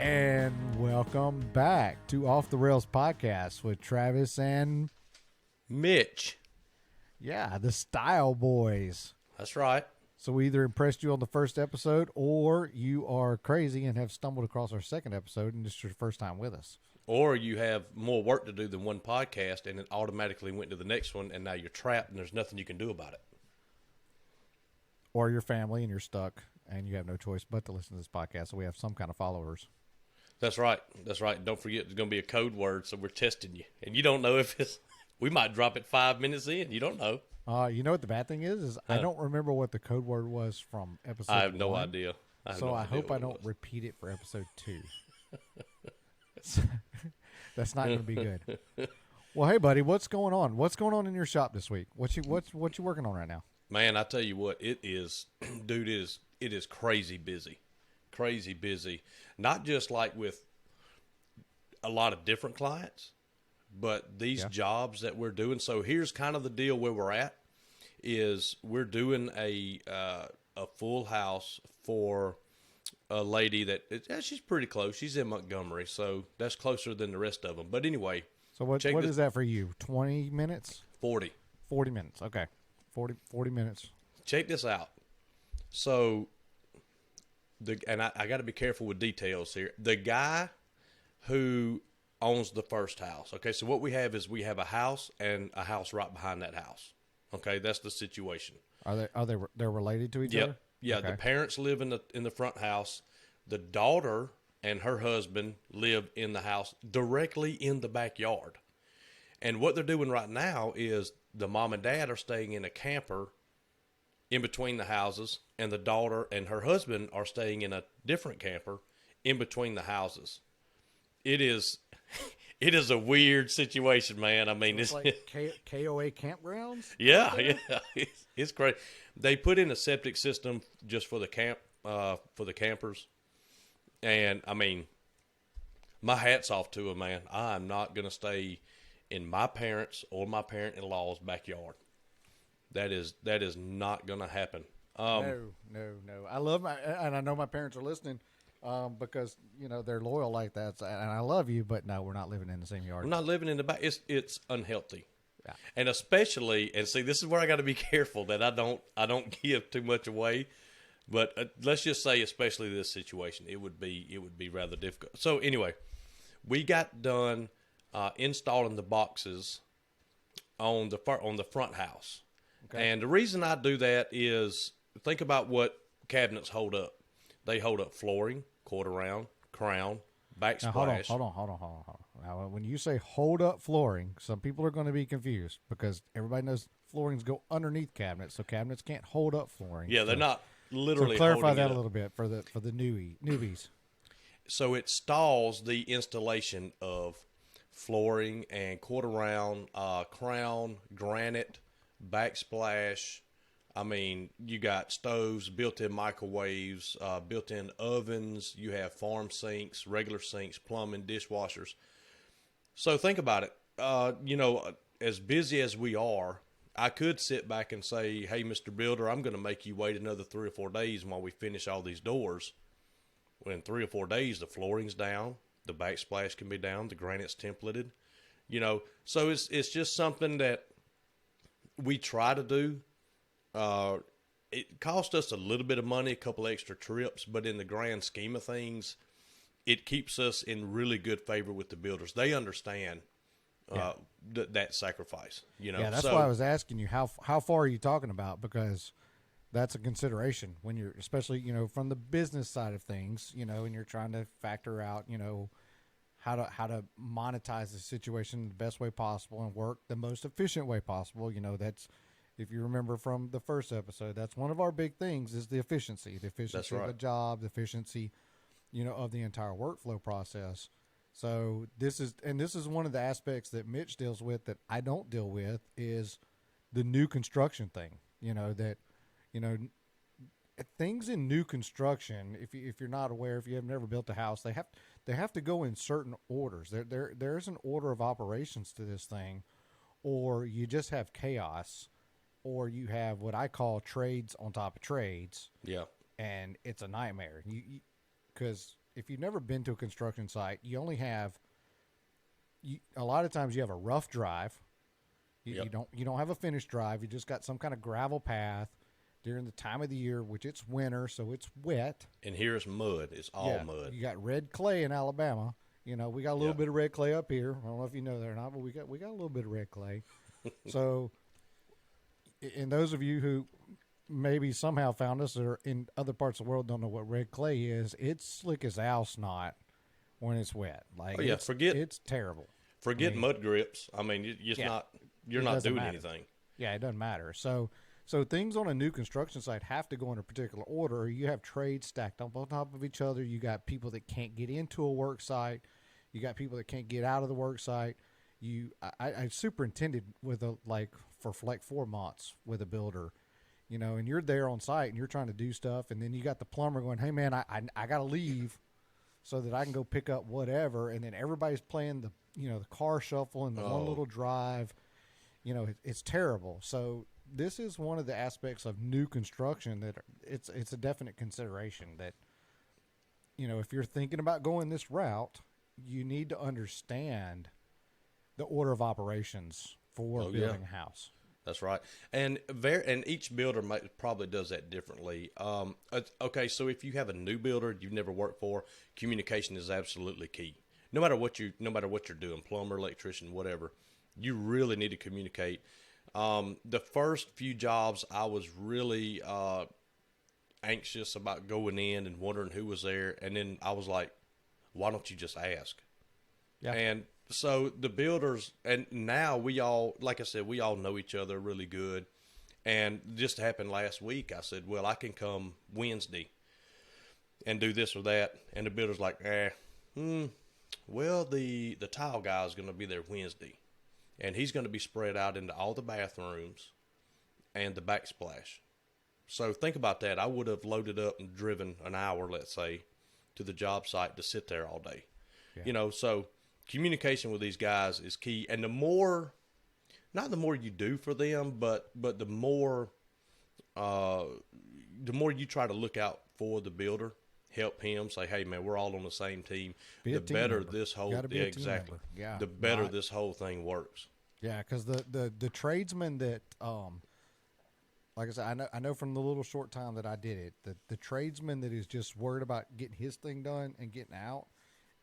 And welcome back to Off the Rails Podcast with Travis and Mitch. the Style Boys. That's right. So we either impressed you on the first episode or you are crazy and have stumbled across our second episode and this is your first time with us. Or you have more work to do than one podcast and it automatically went to the next one and now you're trapped and there's nothing you can do about it. Or your family and you're stuck and you have no choice but to listen to this podcast. So we have some kind of followers. That's right. That's right. Don't forget there's going to be a code word, so we're testing you. And you don't know if it's – we might drop it 5 minutes in. You don't know. You know what the bad thing is I don't remember what the code word was from episode 1. I have no idea. I hope I don't repeat it for episode 2. That's not going to be good. Well, hey, buddy, what's going on? What's going on in your shop this week? What you working on right now? Man, I tell you what, it is – dude, it is crazy busy. Crazy busy. Not just like with a lot of different clients, but these jobs that we're doing. So here's kind of the deal where we're at is we're doing a full house for a lady that she's pretty close. She's in Montgomery, so that's closer than the rest of them. But anyway. So what is that for you? 20 minutes? 40. 40 minutes. Okay. 40 minutes. Check this out. So I got to be careful with details here. The guy who owns the first house. Okay, so what we have is we have a house and a house right behind that house. Okay, that's the situation. They're related to each other? Yeah. Okay. The parents live in the front house. The daughter and her husband live in the house directly in the backyard. And what they're doing right now is the mom and dad are staying in a camper in between the houses, and the daughter and her husband are staying in a different camper in between the houses. It is a weird situation, man. I mean, it's like KOA campgrounds? Yeah. It's great. They put in a septic system just for the campers. And I mean, my hat's off to them, man. I'm not going to stay in my parents' or my parent-in-law's backyard. That is not going to happen. No. I love and I know my parents are listening because, they're loyal like that. And I love you, but no, we're not living in the same yard. We're not living in the back. It's unhealthy. Yeah. And especially, and see, this is where I got to be careful that I don't give too much away. But let's just say, especially this situation, it would be rather difficult. So anyway, we got done installing the boxes on the front house. Okay. And the reason I do that is think about what cabinets hold up. They hold up flooring, quarter round, crown, backsplash. Now, hold on. Now, when you say hold up flooring, some people are going to be confused because everybody knows floorings go underneath cabinets, so cabinets can't hold up flooring. Yeah, they're not literally. So clarify holding that it a little bit for the newbies. So it stalls the installation of flooring and quarter round, crown, granite, backsplash. I mean, you got stoves, built-in microwaves, built-in ovens. You have farm sinks, regular sinks, plumbing, dishwashers. So think about it. As busy as we are, I could sit back and say, hey, Mr. Builder, I'm going to make you wait another 3 or 4 days while we finish all these doors. Well, in 3 or 4 days, the flooring's down, the backsplash can be down, the granite's templated. So it's just something that we try to do. It cost us a little bit of money, a couple extra trips, but in the grand scheme of things, it keeps us in really good favor with the builders. They understand that sacrifice. Yeah, that's why I was asking you how far are you talking about, because that's a consideration when you're, especially from the business side of things, and you're trying to factor out how to monetize the situation the best way possible and work the most efficient way possible. That's, if you remember from the first episode, that's one of our big things is the efficiency That's right. of the job, the efficiency, of the entire workflow process. So this is one of the aspects that Mitch deals with that I don't deal with is the new construction thing. Things in new construction, if you're not aware, if you have never built a house, they have to go in certain orders. There's an order of operations to this thing, or you just have chaos, or you have what I call trades on top of trades. Yeah. And it's a nightmare. Because if you've never been to a construction site, you only have a lot of times you have a rough drive. Yep. You don't have a finished drive. You just got some kind of gravel path during the time of the year, which it's winter, so it's wet. And here's mud. It's all Yeah, mud. you got red clay in Alabama. You know, we got a little Yeah. bit of red clay up here. I don't know if you know that or not, but we got a little bit of red clay. So, and those of you who maybe somehow found us or in other parts of the world don't know what red clay is, it's slick as owl snot when it's wet. Like, Oh, yeah, it's terrible. Forget mud grips. I mean, you're not doing anything. Yeah, it doesn't matter. So things on a new construction site have to go in a particular order. You have trades stacked up on top of each other. You got people that can't get into a work site. You got people that can't get out of the work site. I superintended with for 4 months with a builder, you know, and you're there on site and you're trying to do stuff, and then you got the plumber going, "Hey man, I got to leave so that I can go pick up whatever," and then everybody's playing the car shuffle and the one little drive. You know, it's terrible. So this is one of the aspects of new construction that it's a definite consideration that, you know, if you're thinking about going this route, you need to understand the order of operations for building a house. That's right. And each builder probably does that differently. Okay, so if you have a new builder you've never worked for, communication is absolutely key. No matter what you're doing, plumber, electrician, whatever, you really need to communicate. The first few jobs, I was really anxious about going in and wondering who was there, and then I was like, why don't you just ask? Yeah. And so the builders, and now we all, like I said, we all know each other really good. And just happened last week, I said, well, I can come Wednesday and do this or that. And the builder's like, well, the tile guy is going to be there Wednesday. And he's going to be spread out into all the bathrooms and the backsplash. So think about that. I would have loaded up and driven an hour, let's say, to the job site to sit there all day. Yeah. You know, so communication with these guys is key. And not the more you do for them, but the more you try to look out for the builder, help him, say, hey man, we're all on the same team. The better this whole exactly. Yeah. The better this whole thing works. Yeah, because the tradesman that like I said, I know from the little short time that I did it, the tradesman that is just worried about getting his thing done and getting out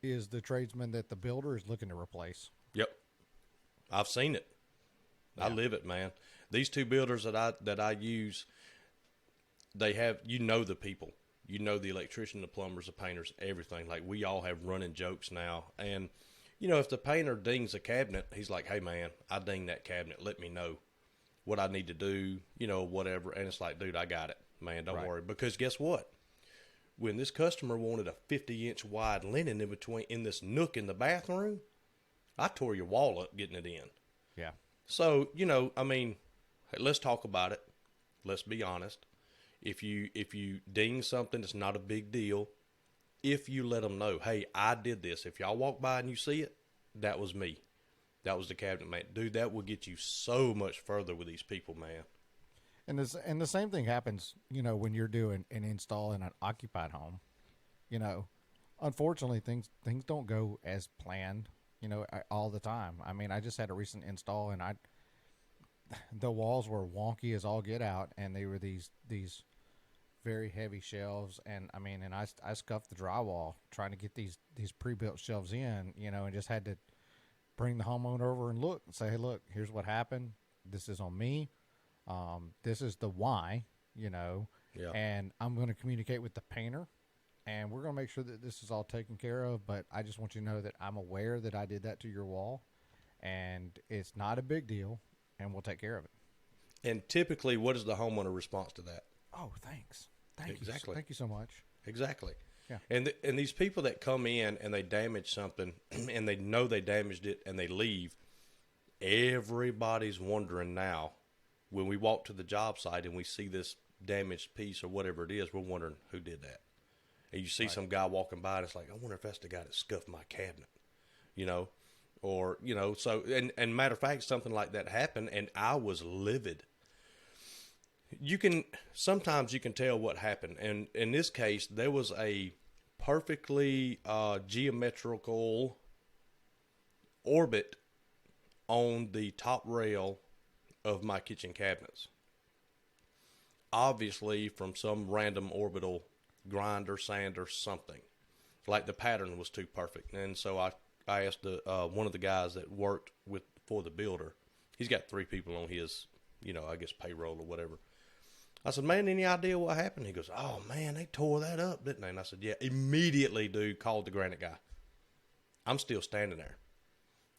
is the tradesman that the builder is looking to replace. Yep. I've seen it. Yeah. I live it, man. These two builders that I use, they have, the people. You know the electrician, the plumbers, the painters, everything. Like, we all have running jokes now. And, if the painter dings a cabinet, he's like, hey, man, I dinged that cabinet. Let me know what I need to do, whatever. And it's like, dude, I got it, man. Don't worry. Because guess what? When this customer wanted a 50-inch wide linen in this nook in the bathroom, I tore your wall up getting it in. Yeah. So, let's talk about it. Let's be honest. If you ding something, it's not a big deal. If you let them know, hey, I did this. If y'all walk by and you see it, that was me. That was the cabinet man. Dude, that will get you so much further with these people, man. And the same thing happens, when you're doing an install in an occupied home. Unfortunately, things don't go as planned, all the time. I mean, I just had a recent install, and the walls were wonky as all get out, and they were these very heavy shelves, and I scuffed the drywall trying to get these pre-built shelves in, and just had to bring the homeowner over and look and say, hey, look, here's what happened. This is on me. This is the why, and I'm going to communicate with the painter, and we're going to make sure that this is all taken care of. But I just want you to know that I'm aware that I did that to your wall, and it's not a big deal, and we'll take care of it. And typically, what is the homeowner response to that? Oh, thanks. Exactly. Thank you so much. Exactly. Yeah. And these people that come in and they damage something and they know they damaged it and they leave, everybody's wondering now, when we walk to the job site and we see this damaged piece or whatever it is, we're wondering who did that. And you see some guy walking by and it's like, I wonder if that's the guy that scuffed my cabinet, or, so, and matter of fact, something like that happened and I was livid. Sometimes you can tell what happened. And in this case, there was a perfectly geometrical orbit on the top rail of my kitchen cabinets. Obviously, from some random orbital grinder, sander, something. Like the pattern was too perfect. And so I asked one of the guys that worked for the builder. He's got 3 people on his, I guess payroll or whatever. I said, man, any idea what happened? He goes, oh, man, they tore that up, didn't they? And I said, yeah. Immediately, dude, called the granite guy. I'm still standing there.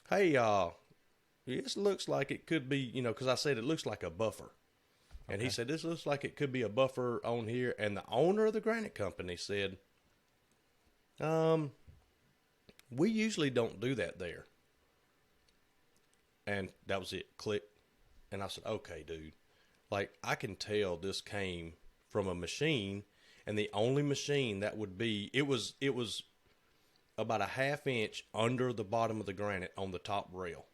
Hey, this looks like it could be, because I said it looks like a buffer. And Okay. he said, this looks like it could be a buffer on here. And the owner of the granite company said, we usually don't do that there. And that was it. Click. And I said, okay, dude. Like, I can tell this came from a machine, and the only machine that would be, it was about a ½ inch under the bottom of the granite on the top rail.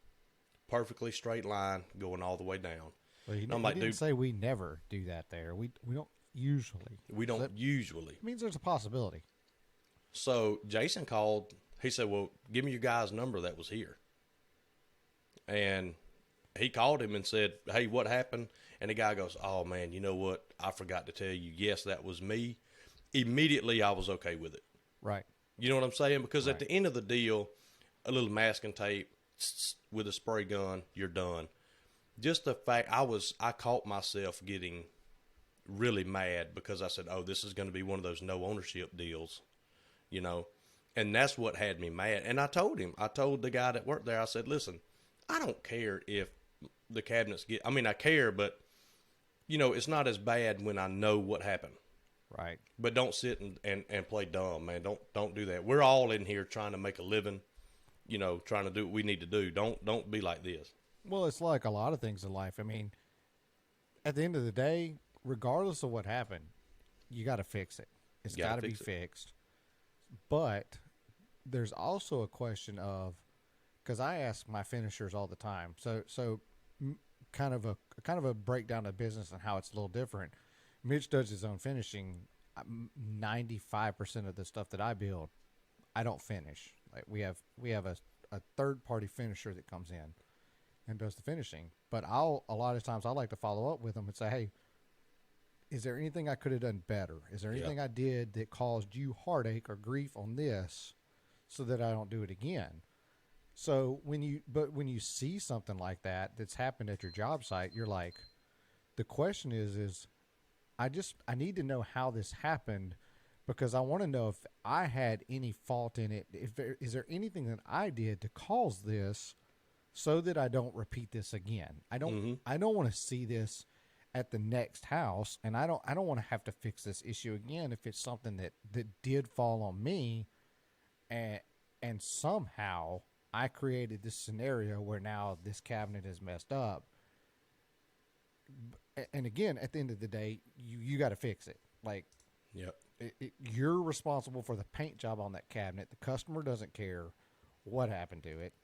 Perfectly straight line going all the way down. Well, I'm like, didn't dude, say we never do that there. We don't usually. we don't That usually. means there's a possibility. So Jason called. He said, well, give me your guy's number that was here. And he called him and said, hey, what happened? And the guy goes, oh, man, you know what? I forgot to tell you. Yes, that was me. Immediately, I was okay with it. Right. You know what I'm saying? Because Right. at the end of the deal, a little masking tape with a spray gun, you're done. Just the fact I caught myself getting really mad because I said, oh, this is going to be one of those no ownership deals, and that's what had me mad. And I told the guy that worked there, I said, listen, I don't care if the cabinets I care, but it's not as bad when I know what happened. Right. But don't sit and play dumb, man. Don't do that. We're all in here trying to make a living, trying to do what we need to do. Don't be like this. Well, it's like a lot of things in life. I mean, at the end of the day, regardless of what happened, you got to fix it. It's You gotta got to be fix it. fixed. But there's also a question of, because I ask my finishers all the time. So kind of a breakdown of business and how it's a little different. Mitch does his own finishing. 95% of the stuff that I build, I don't finish. Like we have a third party finisher that comes in and does the finishing. But a lot of times I like to follow up with them and say, hey, is there anything I could have done better? Is there anything I did that caused you heartache or grief on this so that I don't do it again? So when you see something like that that's happened at your job site, you're like, the question is I need to know how this happened, because I want to know if I had any fault in it. Is there anything that I did to cause this, so that I don't repeat this again? I don't want to see this at the next house, and I don't want to have to fix this issue again if it's something that did fall on me, and somehow I created this scenario where now this cabinet is messed up. And again, at the end of the day, you got to fix it. Like, Yep. You're responsible for the paint job on that cabinet. The customer doesn't care what happened to it.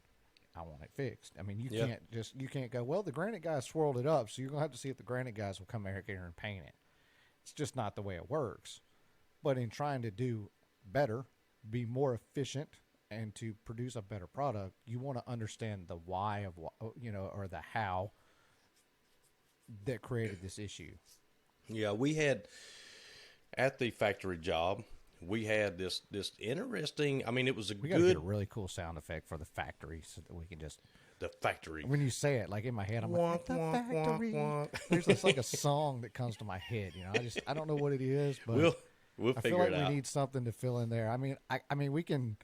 I want it fixed. I mean, you can't go, well, the granite guys swirled it up, so you're going to have to see if the granite guys will come here and paint it. It's just not the way it works. But in trying to do better, be more efficient, and to produce a better product, you want to understand the why of what, or the how that created this issue. Yeah, we had at the factory job, we had this interesting. I mean, it was We got to get a really cool sound effect for the factory so that we can just. the factory. When you say it, like in my head, I'm like, the Wonk, wonk, factory. wonk. There's just like a song that comes to my head. I don't know what it is, but We'll I figure feel like it we out. need something to fill in there. I mean, we can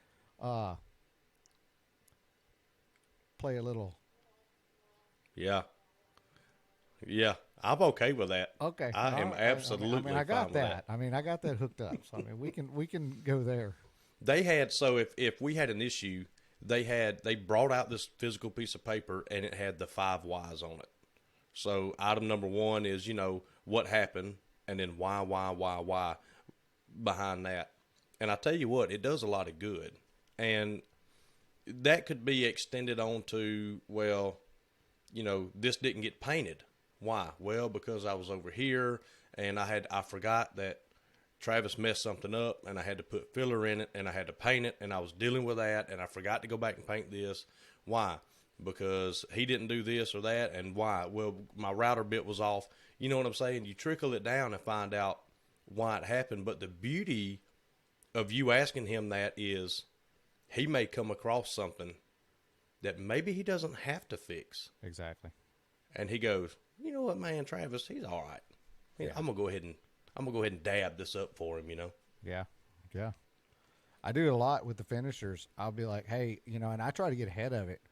play a little. Yeah, I'm okay with that. Okay, I am absolutely. I got fine with that. I mean, I got that hooked up. So I mean, we can go there. They had if we had an issue, they brought out this physical piece of paper and it had the 5 whys on it. So item number 1 is what happened, and then why behind that. And I tell you what, it does a lot of good, and that could be extended on to, well, this didn't get painted. Why? Well, because I was over here and I forgot that Travis messed something up, and I had to put filler in it, and I had to paint it, and I was dealing with that, and I forgot to go back and paint this. Why? Because he didn't do this or that, and why? Well, my router bit was off. You know what I'm saying? You trickle it down and find out why it happened. But the beauty of you asking him that is he may come across something that maybe he doesn't have to fix. Exactly. And he goes, you know what, man, Travis, he's all right. Yeah. I'm gonna go ahead and dab this up for him, you know. Yeah. Yeah. I do it a lot with the finishers. I'll be like, hey, you know, and I try to get ahead of it.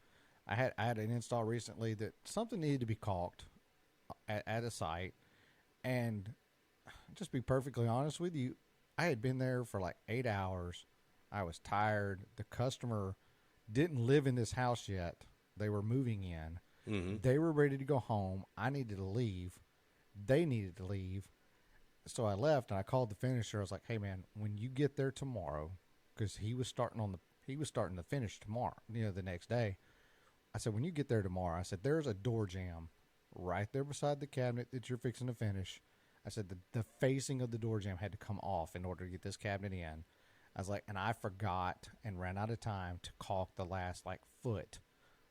I had an install recently that something needed to be caulked at a site, and just be perfectly honest with you, I had been there for like 8 hours. I was tired. The customer didn't live in this house yet. They were moving in. Mm-hmm. They were ready to go home. I needed to leave. They needed to leave. So I left and I called the finisher. I was like, hey man, when you get there tomorrow, because he was starting to finish tomorrow, you know, the next day. I said, when you get there tomorrow, I said, there's a door jamb right there beside the cabinet that you're fixing to finish. I said, the facing of the door jamb had to come off in order to get this cabinet in. I was like, and I forgot and ran out of time to caulk the last like foot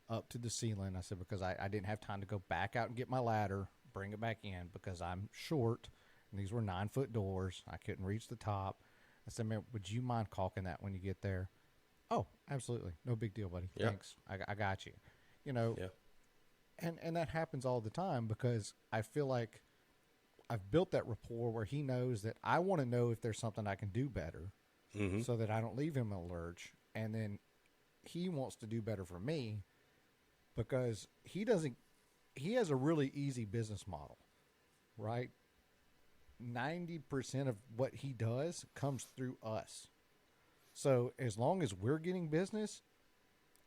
up to the ceiling. I said, because I didn't have time to go back out and get my ladder, bring it back in because I'm short. And these were 9-foot doors. I couldn't reach the top. I said, man, would you mind caulking that when you get there? Oh, absolutely. No big deal, buddy. Yeah. Thanks. I got you. You know, Yeah. and that happens all the time because I feel like I've built that rapport where he knows that I want to know if there's something I can do better so that I don't leave him in a lurch. And then he wants to do better for me because he has a really easy business model, right? 90% of what he does comes through us. So as long as we're getting business,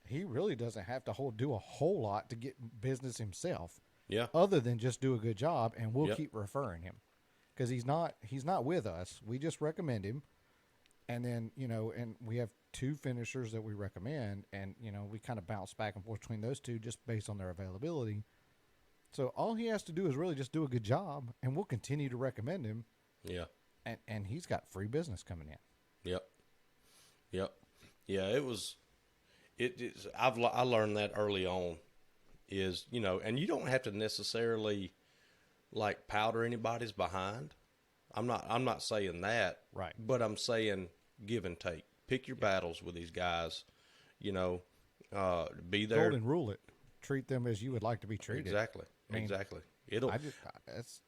he really doesn't have to do a whole lot to get business himself. Yeah. Other than just do a good job, and we'll Yep. keep referring him because he's not with us. We just recommend him, and then and we have 2 finishers that we recommend, and we kind of bounce back and forth between those 2 just based on their availability. So all he has to do is really just do a good job, and we'll continue to recommend him. Yeah. And he's got free business coming in. Yep. Yep. Yeah, I learned that early on is, and you don't have to necessarily like powder anybody's behind. I'm not saying that. Right. But I'm saying give and take. Pick your battles with these guys, be there. Golden rule it. Treat them as you would like to be treated. Exactly. Exactly. That's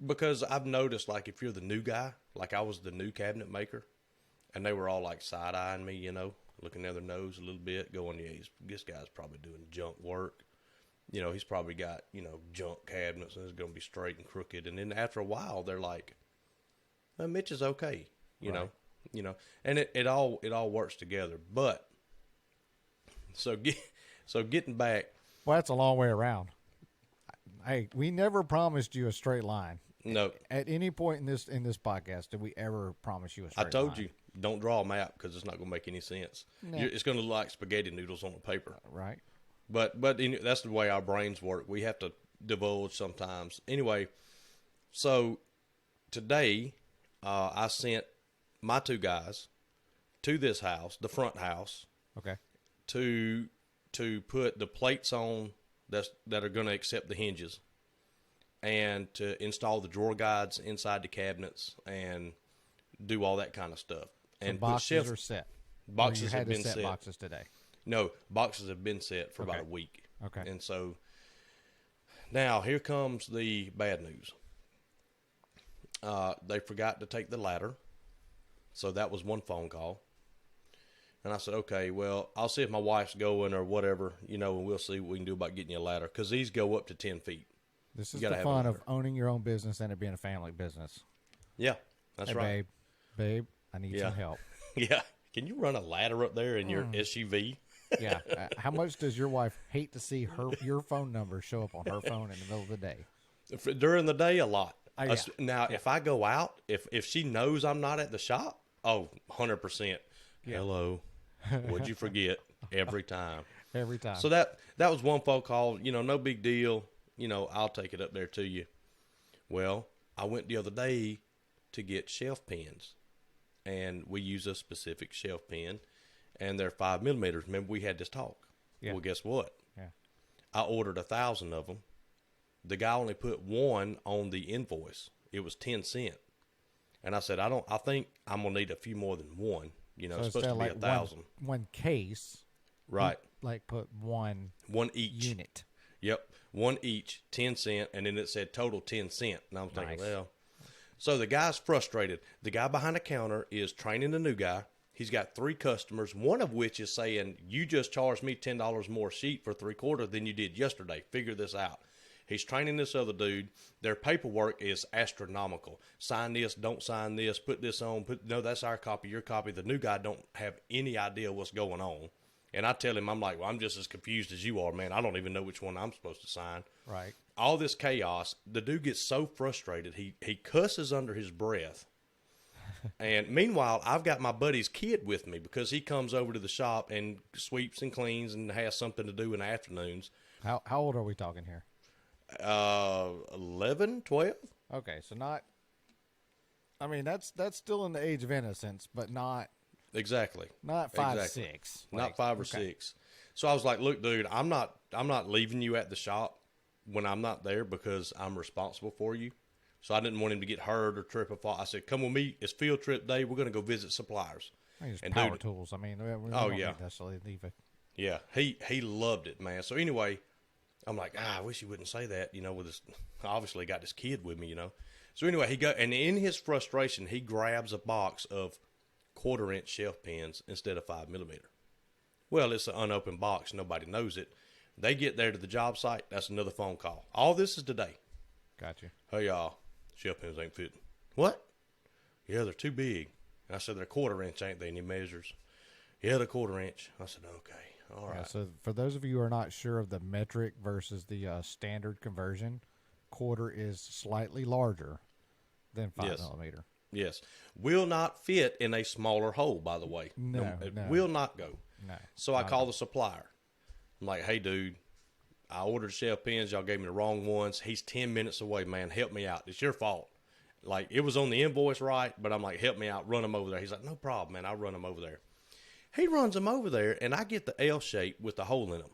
Because I've noticed, like, if you're the new guy, like I was the new cabinet maker, and they were all like side-eyeing me, looking at their nose a little bit, going, yeah, this guy's probably doing junk work. He's probably got, junk cabinets, and it's going to be straight and crooked. And then after a while, they're like, well, Mitch is okay, you Right. know, and it all works together. But so getting back, well, that's a long way around. Hey, we never promised you a straight line. no, At any point in this podcast, did we ever promise you a straight line? I told you, don't draw a map because it's not going to make any sense. Nah. It's going to look like spaghetti noodles on the paper. Right. But that's the way our brains work. We have to divulge sometimes. Anyway, so today I sent my 2 guys to this house, the front house, Okay. to put the plates on that are going to accept the hinges, and to install the drawer guides inside the cabinets and do all that kind of stuff. So And boxes are set. boxes Or you have had been to set set. boxes today. No, boxes have been set for about Okay. a week. Okay. And so now here comes the bad news. They forgot to take the ladder. So that was one phone call. And I said, okay, well, I'll see if my wife's going or whatever, and we'll see what we can do about getting you a ladder. Because these go up to 10 feet. This is You gotta the have a fun of ladder. owning your own business and it being a family business. Yeah, that's Hey, right. babe, I need Yeah. some help. Yeah. Can you run a ladder up there in your SUV? Yeah. How much does your wife hate to see your phone number show up on her phone in the middle of the day? During the day, a lot. Yeah. Now, if I go out, if she knows I'm not at the shop, 100%. Yeah. Hello. What'd you forget? Every time. Every time. So that was one phone call. No big deal. I'll take it up there to you. Well, I went the other day to get shelf pins, and we use a specific shelf pin, and they're 5 millimeters. Remember, we had this talk. Yeah. Well, guess what? Yeah. I ordered 1,000 of them. The guy only put one on the invoice. It was 10 cents. And I said, I think I'm gonna need a few more than one. You know, So it's supposed to be like 1,000. one case, Right. like put one each. unit. Yep. One each, 10 cents, and then it said total 10 cents. And I'm thinking, Nice. well, so the guy's frustrated. The guy behind the counter is training the new guy. He's got 3 customers, one of which is saying, you just charged me $10 more a sheet for 3/4 than you did yesterday. Figure this out. He's training this other dude. Their paperwork is astronomical. Sign this, don't sign this, put this on. No, that's our copy, your copy. The new guy don't have any idea what's going on. And I tell him, I'm like, well, I'm just as confused as you are, man. I don't even know which one I'm supposed to sign. Right. All this chaos. The dude gets so frustrated. He cusses under his breath. And meanwhile, I've got my buddy's kid with me because he comes over to the shop and sweeps and cleans and has something to do in the afternoons. How old are we talking here? 11, 12. Okay, so not. I mean, that's still in the age of innocence, but not Exactly. 5, Exactly. 6. Not Like, 5 or okay. 6. So I was like, look, dude, I'm not leaving you at the shop when I'm not there because I'm responsible for you. So I didn't want him to get hurt or trip or fall. I said, come with me. It's field trip day. We're going to go visit suppliers. I mean, it's And power dude- tools. I mean, we Oh, don't yeah. need necessarily leave it. Yeah, he loved it, man. So anyway, I'm like, I wish he wouldn't say that, you know, with his, obviously got this kid with me, you know. So anyway, and in his frustration, he grabs a box of 1/4-inch shelf pins instead of 5 millimeter. Well, it's an unopened box. Nobody knows it. They get there to the job site. That's another phone call. All this is today. Got you. Hey, y'all, shelf pins ain't fitting. What? Yeah, they're too big. And I said, they're 1/4-inch, ain't they? And he measures. Yeah, they're 1/4-inch. I said, okay, all right. Yeah, so for those of you who are not sure of the metric versus the standard conversion, 1/4 is slightly larger than 5 Yes. millimeter. Yes. Will not fit in a smaller hole, by the way. No, It no. will not go. No. So I call the supplier. I'm like, hey, dude, I ordered shelf pins. Y'all gave me the wrong ones. He's 10 minutes away, man. Help me out. It's your fault. Like, it was on the invoice right, but I'm like, help me out. Run them over there. He's like, no problem, man. I'll run them over there. He runs them over there, and I get the L shape with the hole in them.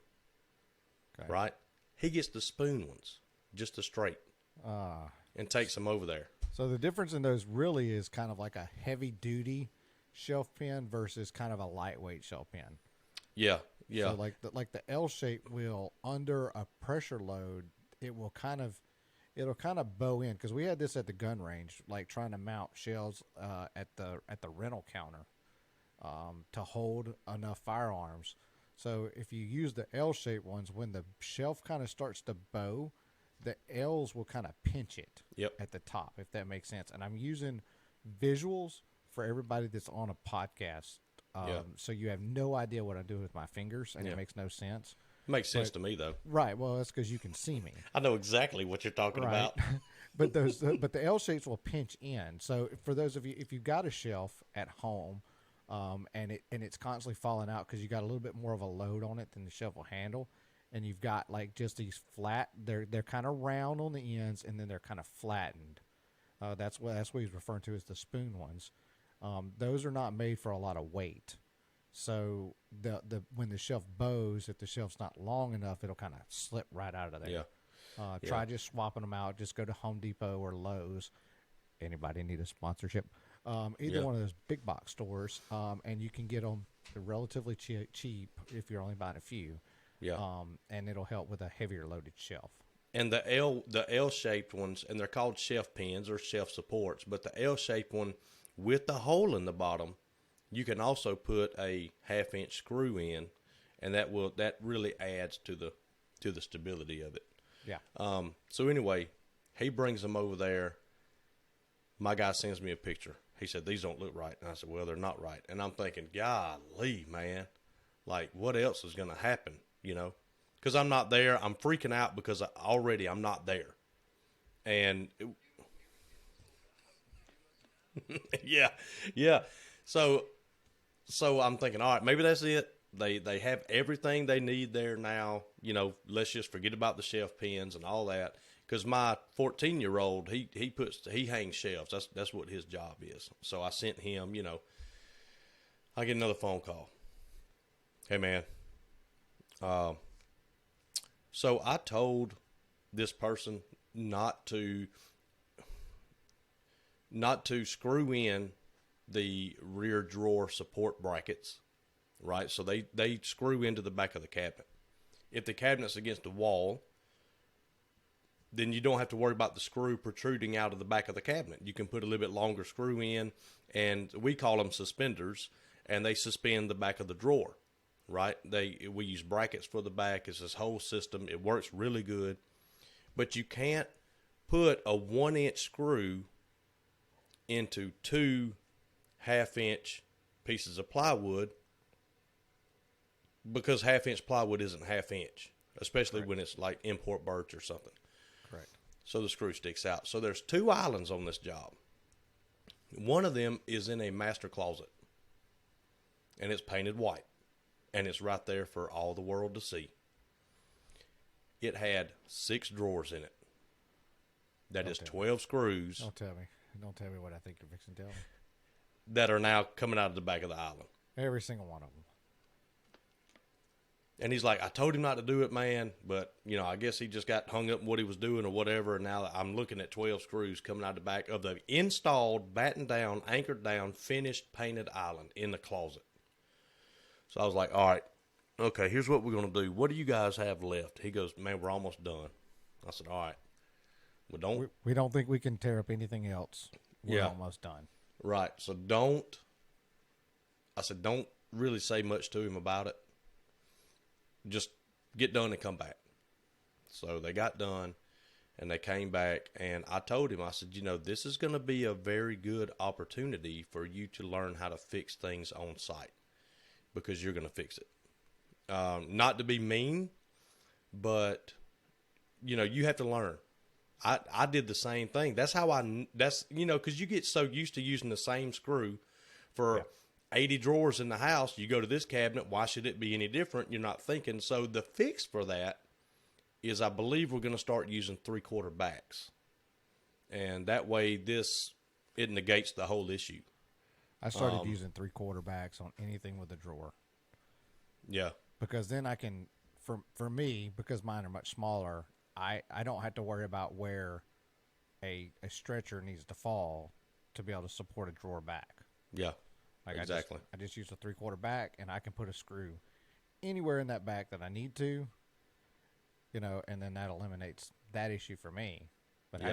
Okay. Right? He gets the spoon ones, just the straight, and takes them over there. So the difference in those really is kind of like a heavy duty shelf pin versus kind of a lightweight shelf pin. Yeah, yeah. So like the L shape will, under a pressure load, it'll kind of bow in, because we had this at the gun range, like trying to mount shells at the rental counter to hold enough firearms. So if you use the L shaped ones, when the shelf kind of starts to bow, the L's will kind of pinch it Yep. at the top, if that makes sense. And I'm using visuals for everybody that's on a podcast. So you have no idea what I'm doing with my fingers, and Yeah. it makes no sense. Makes sense to me, though. Right. Well, that's because you can see me. I know exactly what you're talking Right. about. but the L shapes will pinch in. So for those of you, if you've got a shelf at home, and it's constantly falling out because you got a little bit more of a load on it than the shelf will handle, and you've got like just these flat, they're kind of round on the ends, and then they're kind of flattened. That's what he's referring to as the spoon ones. Those are not made for a lot of weight. So when the shelf bows, if the shelf's not long enough, it'll kind of slip right out of there. Yeah. Try just swapping them out. Just go to Home Depot or Lowe's. Anybody need a sponsorship? Either one of those big box stores, and you can get them relatively cheap if you're only buying a few. Yeah. And it'll help with a heavier loaded shelf. And the L-shaped ones, and they're called shelf pins or shelf supports, but the L-shaped one with the hole in the bottom, you can also put a 1/2-inch screw in, and that really adds to the stability of it. Yeah. So anyway, he brings them over there. My guy sends me a picture. He said, these don't look right. And I said, well, they're not right. And I'm thinking, golly, man, like what else is going to happen, you know? Because I'm not there. I'm freaking out because I'm not there. And yeah. So I'm thinking, all right, maybe that's it. They have everything they need there now. You know, let's just forget about the shelf pins and all that. Because my 14-year-old, he hangs shelves. That's what his job is. So I sent him, I get another phone call. Hey man, so I told this person not to screw in the rear drawer support brackets, right? So they screw into the back of the cabinet. If the cabinet's against the wall, then you don't have to worry about the screw protruding out of the back of the cabinet. You can put a little bit longer screw in, and we call them suspenders, and they suspend the back of the drawer, right? We use brackets for the back. It's this whole system. It works really good, but you can't put a 1-inch screw into 2 half-inch pieces of plywood, because half-inch plywood isn't half-inch, especially when it's like import birch or something. Correct. So the screw sticks out. So there's 2 islands on this job. One of them is in a master closet, and it's painted white, and it's right there for all the world to see. It had 6 drawers in it. That is 12 screws. Don't tell me. Don't tell me what I think you're fixing to tell me. That are now coming out of the back of the island. Every single one of them. And he's like, I told him not to do it, man, but, I guess he just got hung up in what he was doing or whatever, and now I'm looking at 12 screws coming out of the back of the installed, battened down, anchored down, finished, painted island in the closet. So I was like, all right, okay, here's what we're going to do. What do you guys have left? He goes, man, we're almost done. I said, all right. Well, we don't think we can tear up anything else. We're almost done. Right. So I said, don't really say much to him about it. Just get done and come back. So they got done and they came back, and I told him, I said, this is going to be a very good opportunity for you to learn how to fix things on site, because you're going to fix it. Not to be mean, but you have to learn. I did the same thing. That's how because you get so used to using the same screw for 80 drawers in the house. You go to this cabinet, why should it be any different? You're not thinking. So the fix for that is, I believe we're going to start using 3/4 backs. And that way it negates the whole issue. I started using 3/4 backs on anything with a drawer. Yeah. Because then I can, for me, because mine are much smaller, I don't have to worry about where a stretcher needs to fall to be able to support a drawer back. Yeah. Like exactly. I just use a 3/4 back, and I can put a screw anywhere in that back that I need to, and then that eliminates that issue for me. But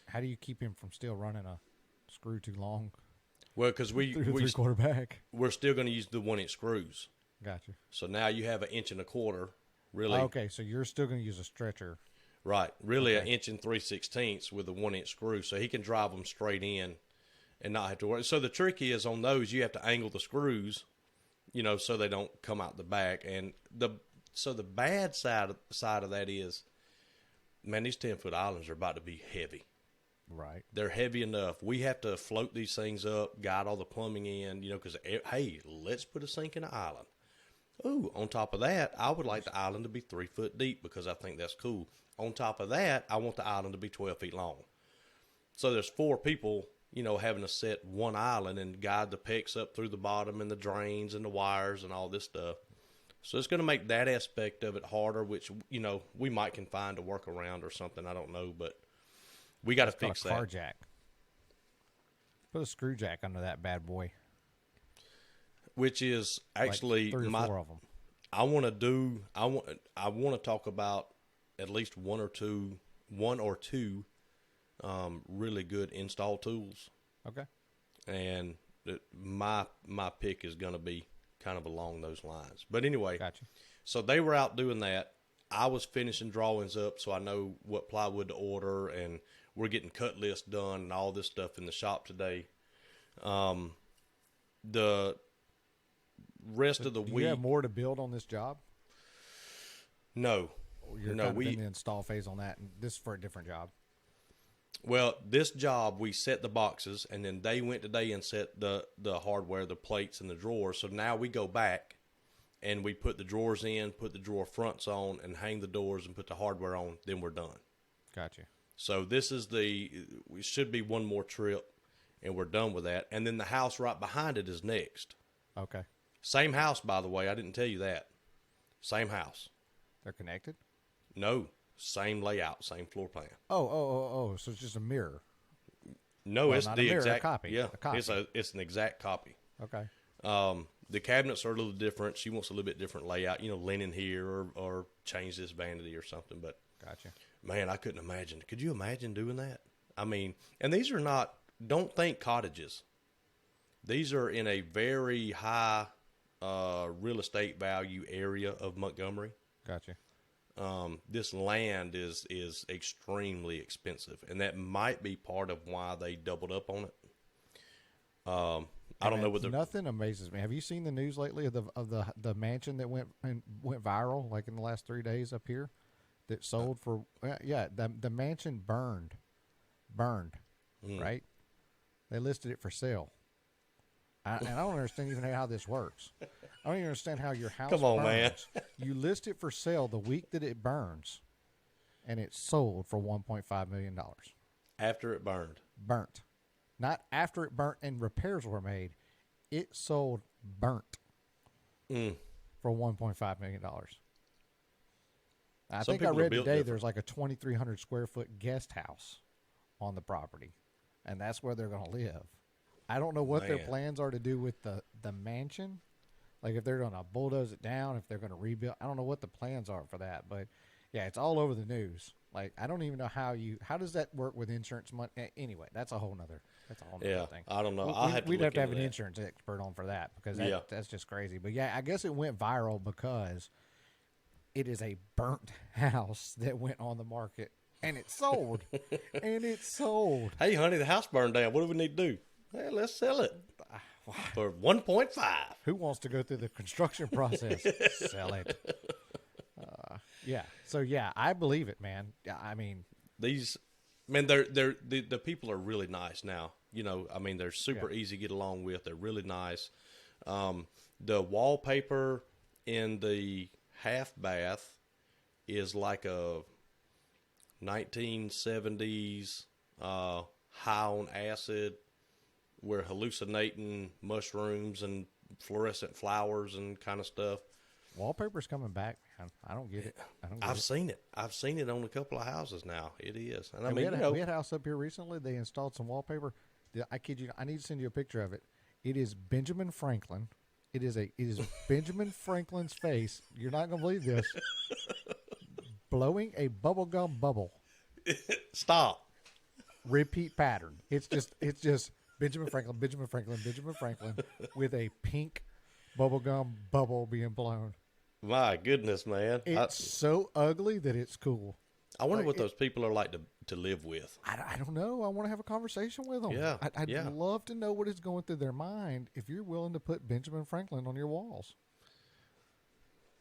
how do you keep him from still running a screw too long? Well, because we 3/4 back. We're still going to use the 1-inch screws. Gotcha. So now you have 1 1/4 inch, really. Okay, so you're still going to use a stretcher. Right. Really, 1 3/16 inch with a 1-inch screw, so he can drive them straight in and not have to worry. So the trick is, on those, you have to angle the screws, so they don't come out the back. And the bad side of that is, man, these 10-foot islands are about to be heavy. Right. They're heavy enough. We have to float these things up, guide all the plumbing in, because, hey, let's put a sink in an island. Ooh, on top of that, I would like the island to be 3 foot deep, because I think that's cool. On top of that, I want the island to be 12 feet long. So there's 4 people, having to set one island and guide the PEX up through the bottom and the drains and the wires and all this stuff. So it's going to make that aspect of it harder, which, we might can find a workaround or something. I don't know, but we got to fix that. Car jack. Put a screw jack under that bad boy. Which is actually like 3 or 4 of them. I want to talk about at least one or two really good install tools. Okay. And my pick is going to be kind of along those lines. But anyway, gotcha. So they were out doing that. I was finishing drawings up, so I know what plywood to order, and we're getting cut lists done and all this stuff in the shop today. The rest of the week. Do you have more to build on this job? No. You're kind of in the install phase on that, and this is for a different job. Well, this job, we set the boxes, and then they went today and set the hardware, the plates, and the drawers. So now we go back, and we put the drawers in, put the drawer fronts on, and hang the doors and put the hardware on. Then we're done. Gotcha. So this is we should be one more trip, and we're done with that. And then the house right behind it is next. Okay. Same house, by the way. I didn't tell you that. Same house. They're connected? No, same layout, same floor plan. Oh. So it's just a mirror. No, Well, it's not the a mirror, exact a copy. Yeah, A copy. it's an exact copy. Okay. The cabinets are a little different. She wants a little bit different layout, linen here or change this vanity or something. But Gotcha. man, I couldn't imagine. Could you imagine doing that? I mean, and these are not, don't think cottages. These are in a very high real estate value area of Montgomery. Gotcha. This land is extremely expensive, and that might be part of why they doubled up on it. I don't know what nothing amazes me. Have you seen the news lately of the mansion that went viral like in the last 3 days up here that sold for the mansion burned, right? They listed it for sale. And I don't understand even how this works. I don't even understand how your house Come on, burns. man. You list it for sale the week that it burns, and it's sold for $1.5 million. after it burned. Burnt. Not after it burnt and repairs were made. It sold burnt for $1.5 million. I think I read today there's like a 2,300 square foot guest house on the property, and that's where they're going to live. I don't know what their plans are to do with the mansion. Like if they're going to bulldoze it down, if they're going to rebuild. I don't know what the plans are for that. But, yeah, it's all over the news. Like I don't even know how does that work with insurance money? Anyway, that's a whole nother thing. I don't know. We'd have to have an insurance expert on for that because that's just crazy. But, yeah, I guess it went viral because it is a burnt house that went on the market. And it sold. And it sold. Hey, honey, the house burned down. What do we need to do? Well, let's sell it for 1.5. Who wants to go through the construction process? Sell it. Yeah. So yeah, I believe it, man. I mean, the people are really nice now. I mean, they're super easy to get along with. They're really nice. The wallpaper in the half bath is like a 1970s high on acid. We're hallucinating mushrooms and fluorescent flowers and kind of stuff. Wallpaper's coming back, man. I don't get it. I've seen it. I've seen it on a couple of houses now. It is. And we had a house up here recently. They installed some wallpaper. I kid you. I need to send you a picture of it. It is Benjamin Franklin. It is Benjamin Franklin's face. You're not going to believe this. Blowing a bubblegum bubble. Stop. Repeat pattern. It's just Benjamin Franklin with a pink bubblegum bubble being blown. My goodness, man. It's so ugly that it's cool. I wonder what those people are like to live with. I don't know. I want to have a conversation with them. Yeah. I'd love to know what is going through their mind if you're willing to put Benjamin Franklin on your walls.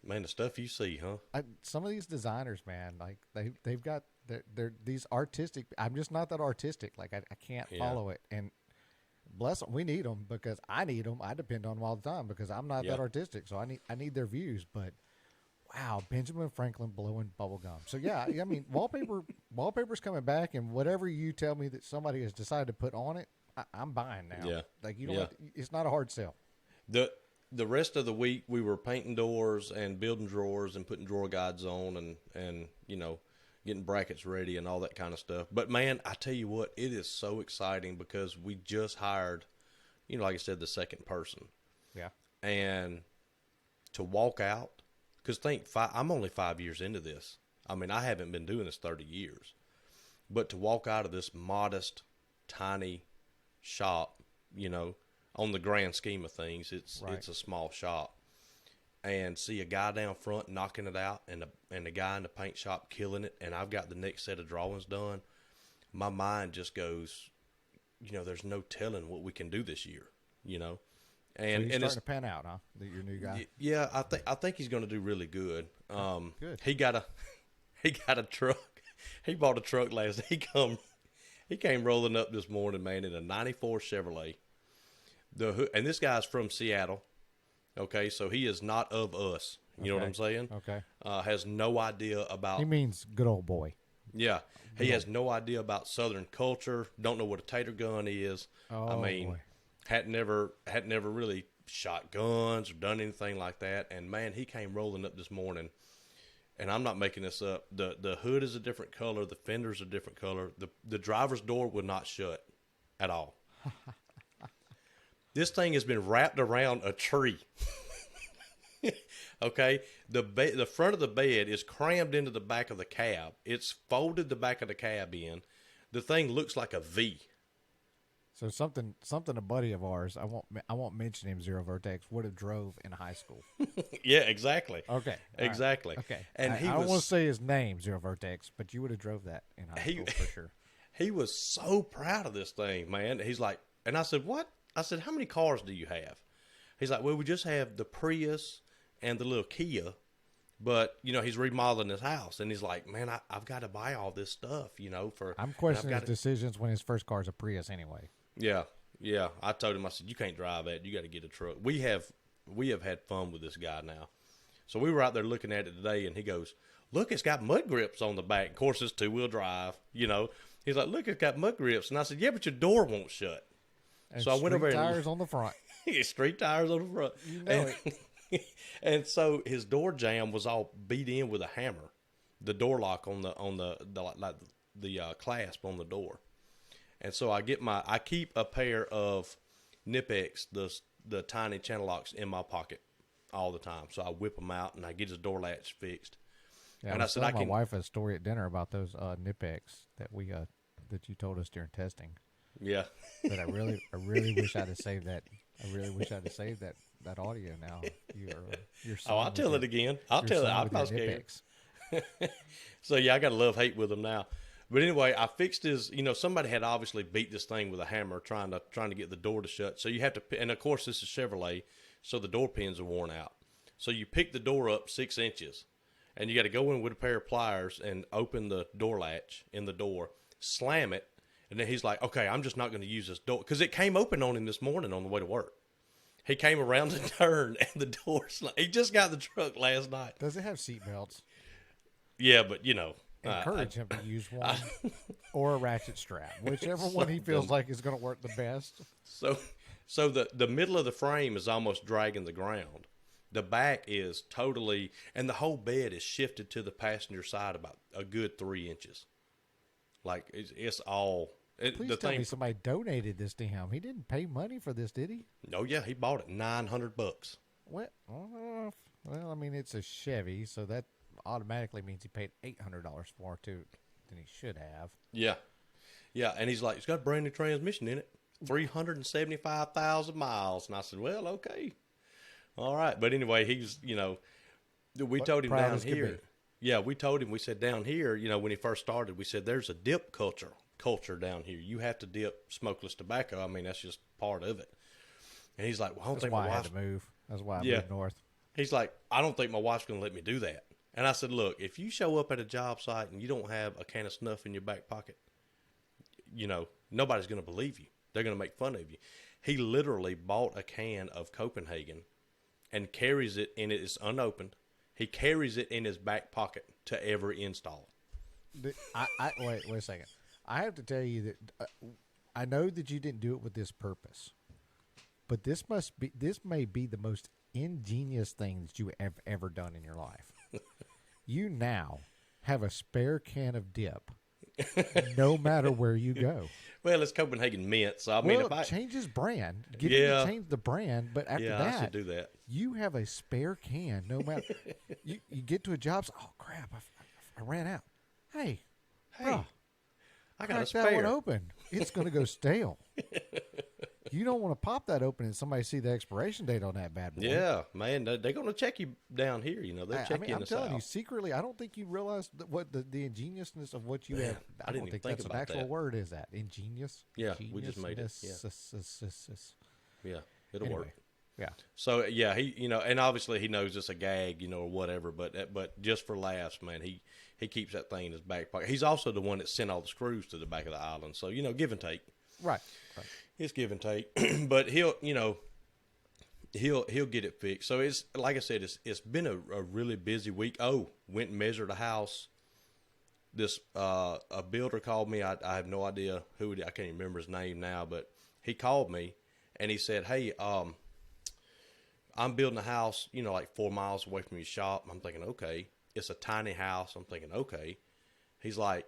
Man, the stuff you see, huh? Some of these designers, man, like they've got they're these artistic. I'm just not that artistic. Like I can't follow it. And bless them, we need them because I need them. I depend on them all the time because I'm not that artistic. So I need their views. But wow, Benjamin Franklin blowing bubble gum. So yeah, I mean wallpaper's coming back, and whatever you tell me that somebody has decided to put on it, I'm buying now. Yeah, like you don't. It's not a hard sell. The rest of the week we were painting doors and building drawers and putting drawer guides on and getting brackets ready and all that kind of stuff. But man, I tell you what, it is so exciting because we just hired, like I said, the second person. Yeah. And to walk out, because I'm only 5 years into this. I mean, I haven't been doing this 30 years. But to walk out of this modest, tiny shop, on the grand scheme of things, it's a small shop. And see a guy down front knocking it out and the guy in the paint shop killing it, and I've got the next set of drawings done, my mind just goes, there's no telling what we can do this year, And, so he's starting to pan out, huh? Your new guy. Yeah, I think he's going to do really good. Good. He got a truck. He bought a truck last. He came rolling up this morning, man, in a '94 Chevrolet. And this guy's from Seattle. Okay, so he is not of us. You know what I'm saying? Okay. Has no idea about. He means good old boy. Yeah, he has no idea about Southern culture. Don't know what a tater gun is. I Oh mean, boy. had never really shot guns or done anything like that. And man, he came rolling up this morning, and I'm not making this up. The hood is a different color. The fenders are a different color. The driver's door would not shut at all. This thing has been wrapped around a tree. Okay, the front of the bed is crammed into the back of the cab. It's folded the back of the cab in. The thing looks like a V. So something a buddy of ours, I won't mention him, Zero Vertex, would have drove in high school. Yeah, exactly. Okay. Exactly. Right. Okay. And I don't want to say his name, Zero Vertex, but you would have drove that in high school for sure. He was so proud of this thing, man. He's like, and I said, what? I said, how many cars do you have? He's like, well, we just have the Prius and the little Kia, but he's remodeling his house, and he's like, man, I've got to buy all this stuff, for. I'm questioning his decisions when his first car is a Prius anyway. Yeah. I told him, I said, you can't drive that. You got to get a truck. We have had fun with this guy now. So we were out there looking at it today, and he goes, look, it's got mud grips on the back. Of course, it's 2-wheel drive. He's like, look, it's got mud grips, and I said, yeah, but your door won't shut. And so I went over street and tires on the front. street tires on the front. You know it. And so his door jamb was all beat in with a hammer. The door lock on the clasp on the door. And so I keep a pair of Nipex, the tiny channel locks, in my pocket all the time. So I whip them out and I get his door latch fixed. Yeah, and I said, my wife a story at dinner about those Nipex that that you told us during testing. Yeah. But I really wish I'd have saved that. I really wish I'd have saved that audio now. You're I'll tell it again. I'll tell it. I'm not scared. So yeah, I got a love-hate with him now. But anyway, I fixed his, somebody had obviously beat this thing with a hammer trying to get the door to shut. So you have to, and of course this is Chevrolet, so the door pins are worn out. So you pick the door up 6 inches, and you got to go in with a pair of pliers and open the door latch in the door, slam it, and then he's like, okay, I'm just not going to use this door. Because it came open on him this morning on the way to work. He came around the turn, and the door slammed. He just got the truck last night. Does it have seat belts? Yeah, but, Encourage him to use one or a ratchet strap, whichever one he feels like is going to work the best. So the middle of the frame is almost dragging the ground. The back is totally, and the whole bed is shifted to the passenger side about a good 3 inches. Like it's all. Please tell me somebody donated this to him. He didn't pay money for this, did he? No, yeah, he bought it $900. What? Well, I mean, it's a Chevy, so that automatically means he paid $800 more than he should have. Yeah, and he's like, it's got a brand new transmission in it, 375,000 miles, and I said, well, okay, all right. But anyway, he's we told him down here. Yeah, we told him. We said down here, when he first started, we said there's a dip culture down here. You have to dip smokeless tobacco. I mean, that's just part of it. And he's like, well, I don't think my wife had to move. That's why I moved north. He's like, I don't think my wife's going to let me do that. And I said, look, if you show up at a job site and you don't have a can of snuff in your back pocket, nobody's going to believe you. They're going to make fun of you. He literally bought a can of Copenhagen and carries it, and it is unopened. He carries it in his back pocket to every install. Wait a second. I have to tell you that I know that you didn't do it with this purpose, but this may be the most ingenious thing that you have ever done in your life. You now have a spare can of dip, no matter where you go. Well, it's Copenhagen mint, so I mean, if I change his brand, get him to change the brand, but after that, I should do that. You have a spare can, no matter. you get to a job, oh crap, I ran out. Hey, bro, I got a spare. That one open. It's going to go stale. You don't want to pop that open and somebody see the expiration date on that bad boy. Yeah, man, they're going to check you down here. They'll check you in the south. I'm telling you, secretly, I don't think you realize what the ingeniousness of what you have. I don't think that's an actual word. Is that ingenious? Yeah, we just made it. Yeah, it'll work. Yeah. So yeah, he and obviously he knows it's a gag, or whatever. But just for laughs, man, he keeps that thing in his back pocket. He's also the one that sent all the screws to the back of the island. So give and take. Right. It's give and take, but he'll get it fixed. So it's like I said, it's been a really busy week. Oh, went and measured a house this a builder called me. I have no idea who I can't even remember his name now, but he called me and he said, "Hey, I'm building a house, like 4 miles away from your shop." I'm thinking, okay, it's a tiny house. I'm thinking, okay. He's like,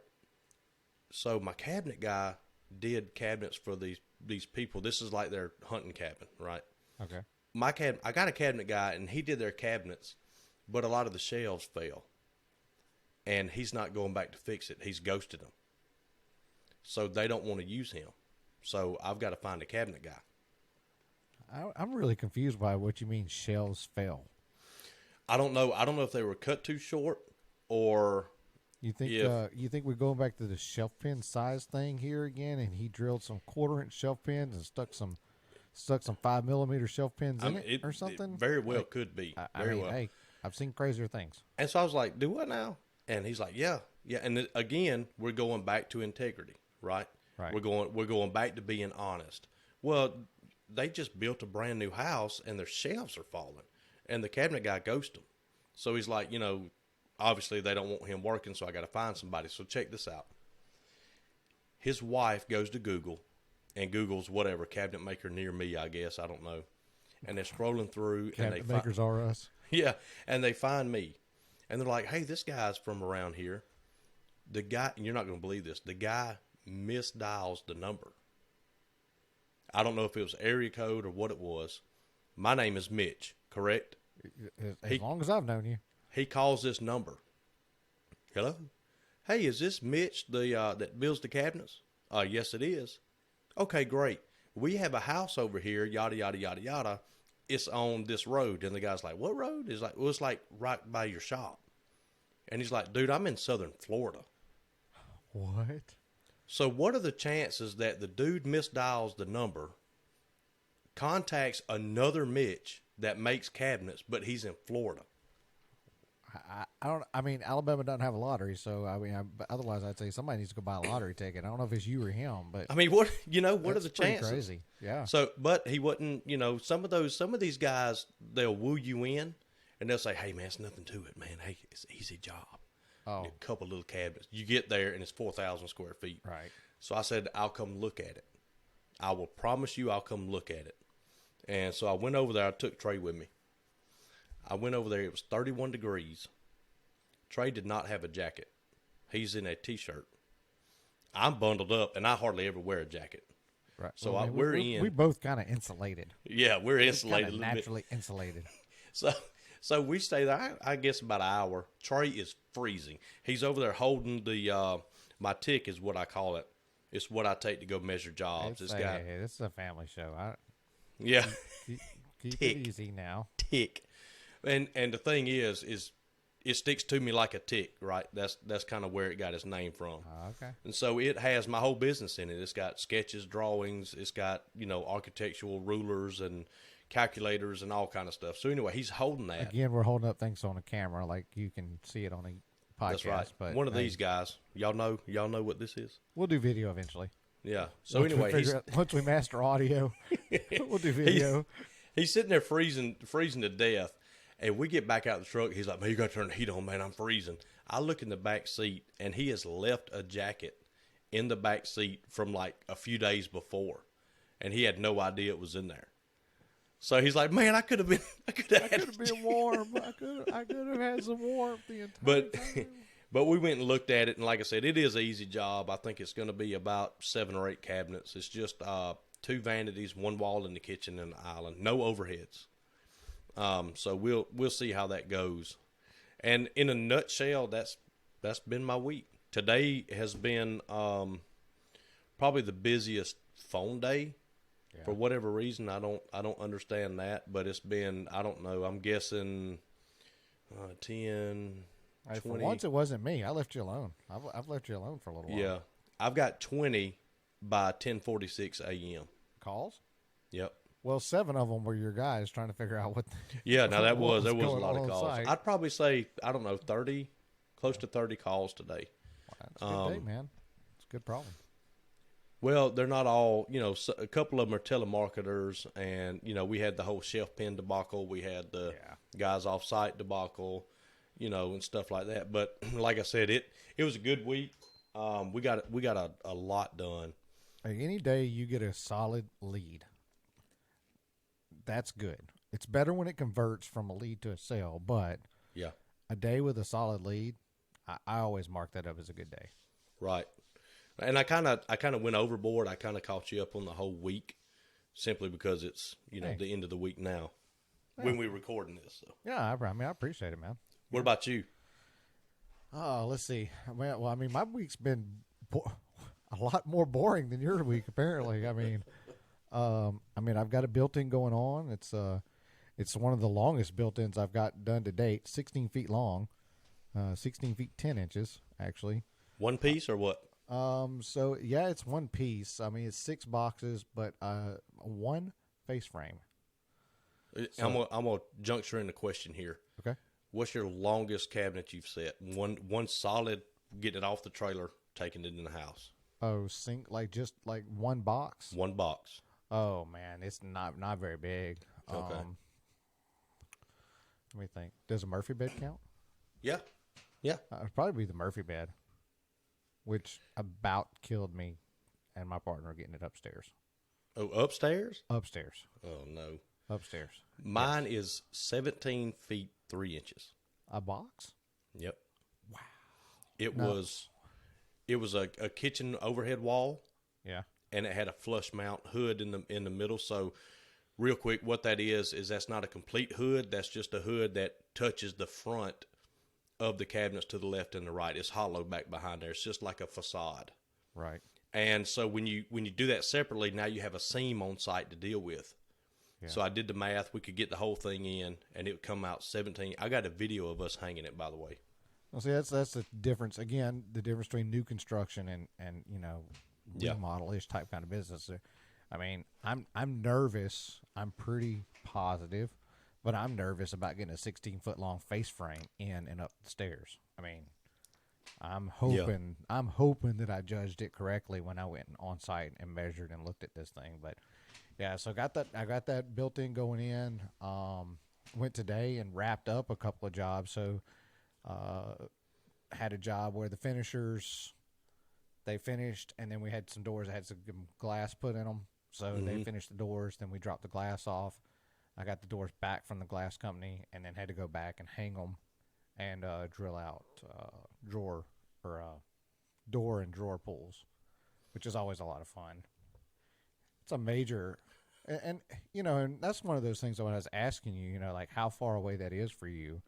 so my cabinet guy did cabinets for these people. This is like their hunting cabin, right? Okay. I got a cabinet guy and he did their cabinets, but a lot of the shelves fell. And he's not going back to fix it. He's ghosted them. So they don't want to use him. So I've got to find a cabinet guy. I'm really confused by what you mean shelves fell. I don't know. I don't know if they were cut too short or you think we're going back to the shelf pin size thing here again, and he drilled some 1/4-inch shelf pins and stuck some 5mm shelf pins in it or something? It very well could be. Very well. Hey, I've seen crazier things. And so I was like, "Do what now?" And he's like, "Yeah." And again, we're going back to integrity, right? Right. We're going back to being honest. Well, they just built a brand new house and their shelves are falling, and the cabinet guy ghosted them. So he's like, obviously they don't want him working, so I got to find somebody. So check this out. His wife goes to Google and Googles whatever cabinet maker near me, I guess, I don't know. And they're scrolling through cabinet makers are us. Yeah, and they find me. And they're like, "Hey, this guy's from around here." The guy, and you're not going to believe this, the guy misdials the number. I don't know if it was area code or what it was. My name is Mitch, correct? As long as I've known you. He calls this number. "Hello? Hey, is this Mitch, that builds the cabinets?" "Yes, it is." "Okay, great. We have a house over here, yada, yada, yada, yada. It's on this road." And the guy's like, "What road?" He's like, "Well, it's like right by your shop." And he's like, "Dude, I'm in Southern Florida." What? So what are the chances that the dude misdials the number, contacts another Mitch that makes cabinets, but he's in Florida? I don't. I mean, Alabama doesn't have a lottery, so otherwise I'd say somebody needs to go buy a lottery ticket. I don't know if it's you or him, but I mean, what are the chances? Crazy, yeah. So, but he wouldn't. Some of these guys, they'll woo you in, and they'll say, "Hey, man, it's nothing to it, man. Hey, it's an easy job. Oh, A couple little cabinets. You get there, and it's 4,000 square feet." right. So I said, "I'll come look at it. I will promise you, I'll come look at it." And so I went over there. I took Trey with me. I went over there. It was 31 degrees. Trey did not have a jacket. He's in a T-shirt. I'm bundled up, and I hardly ever wear a jacket. Right. So well, we're in. We both kind of insulated. Yeah, we're insulated. Kind of naturally insulated. So we stay there. I guess about an hour. Trey is freezing. He's over there holding the my tick is what I call it. It's what I take to go measure jobs. Hey, this is a family show. Yeah. Keep it easy now. Tick. And the thing is it sticks to me like a tick, right? That's kind of where it got its name from. Okay. And so it has my whole business in it. It's got sketches, drawings. It's got, architectural rulers and calculators and all kind of stuff. So anyway, he's holding that. Again, we're holding up things on a camera, like you can see it on a podcast. That's right. But one of these guys, y'all know what this is? We'll do video eventually. Yeah. So anyway, once we master audio, we'll do video. He's sitting there freezing to death. And we get back out of the truck. He's like, "Man, you got to turn the heat on, man. I'm freezing." I look in the back seat, and he has left a jacket in the back seat from like a few days before, and he had no idea it was in there. So he's like, "Man, I could have been warm. I could have had some warmth the entire time." But we went and looked at it, and like I said, it is an easy job. I think it's going to be about 7 or 8 cabinets. It's just 2 vanities, 1 wall in the kitchen, and an island. No overheads. So we'll see how that goes. And in a nutshell, that's been my week. Today has been probably the busiest phone day. Yeah. For whatever reason, I don't understand that, but it's been, I don't know, I'm guessing 10, Hey, 20. for once, it wasn't me. I left you alone. I've left you alone for a little while. Yeah, I've got 20 by 10:46 a.m. calls. Yep. Well, 7 of them were your guys trying to figure out what. Yeah, now there was a going lot of on calls. site. I'd probably say, I don't know, 30, close to 30 calls today. That's a good day, man. It's a good problem. Well, they're not all, a couple of them are telemarketers, and, we had the whole shelf pin debacle. We had the guys off-site debacle. and stuff like that. But like I said, it was a good week. We got a lot done. Like any day you get a solid lead, that's good. It's better when it converts from a lead to a sale, but Yeah, a day with a solid lead, I always mark that up as a good day. right. And I kind of went overboard. I kind of caught you up on the whole week, simply because it's Hey, the end of the week now yeah, when we're recording this. So, yeah. I mean, I appreciate it, man. what about you? Oh, let's see. Well, I mean, my week's been a lot more boring than your week, apparently. I mean, I've got a built-in going on. It's one of the longest built-ins I've got done to date. 16 feet long, 16 feet 10 inches actually. One piece or what? So yeah, it's one piece. I mean, it's 6 boxes, but one face frame. I'm gonna juncture in the question here. Okay. What's your longest cabinet you've set? One solid, getting it off the trailer, taking it in the house. Oh, just like one box. One box. Oh man, it's not very big. Okay. Let me think. Does a Murphy bed count? Yeah. Yeah. It'd probably be the Murphy bed, which about killed me and my partner getting it upstairs. Oh, upstairs? Upstairs. Oh no. Upstairs. Mine is 17 feet 3 inches. A box? Yep. Wow. It No. was it was a kitchen overhead wall, Yeah. and it had a flush mount hood in the middle. So real quick, what that is that's not a complete hood. That's just a hood that touches the front of the cabinets to the left and the right. It's hollow back behind there. It's just like a facade. Right. And so when you do that separately, now you have a seam on site to deal with. Yeah. So I did the math. We could get the whole thing in, and it would come out 17. I got a video of us hanging it, by the way. Well, see, that's the difference. Again, the difference between new construction and Yeah. remodel-ish type kind of business. I mean, I'm nervous. I'm pretty positive, but I'm nervous about getting a 16-foot long face frame in and up the stairs. I mean, I'm hoping that I judged it correctly when I went on site and measured and looked at this thing. But yeah, so I got that built in going in. Went today and wrapped up a couple of jobs. So had a job where the finishers, they finished, and then we had some doors that had some glass put in them. So they finished the doors, then we dropped the glass off. I got the doors back from the glass company, and then had to go back and hang them and drill out door and drawer pulls, which is always a lot of fun. It's a major, and and that's one of those things when I was asking you, like how far away that is for you,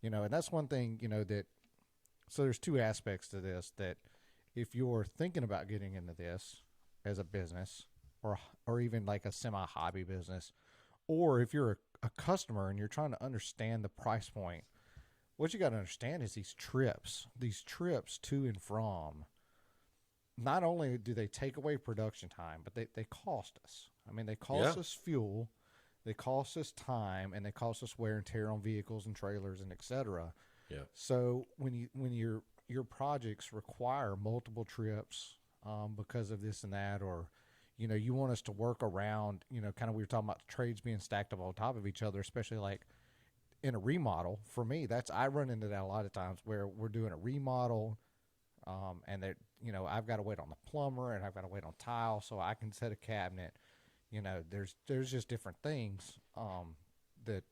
and that's one thing, that. So there's two aspects to this, that if you're thinking about getting into this as a business, or even like a semi-hobby business, or if you're a customer and you're trying to understand the price point, what you got to understand is these trips to and from, not only do they take away production time, but they cost us. I mean, they cost us fuel, they cost us time, and they cost us wear and tear on vehicles and trailers and etc. Yeah. So when your projects require multiple trips because of this and that, or you want us to work around, kind of, we were talking about trades being stacked up on top of each other, especially like in a remodel. For me, I run into that a lot of times where we're doing a remodel, and that I've got to wait on the plumber and I've got to wait on tile so I can set a cabinet. There's just different things that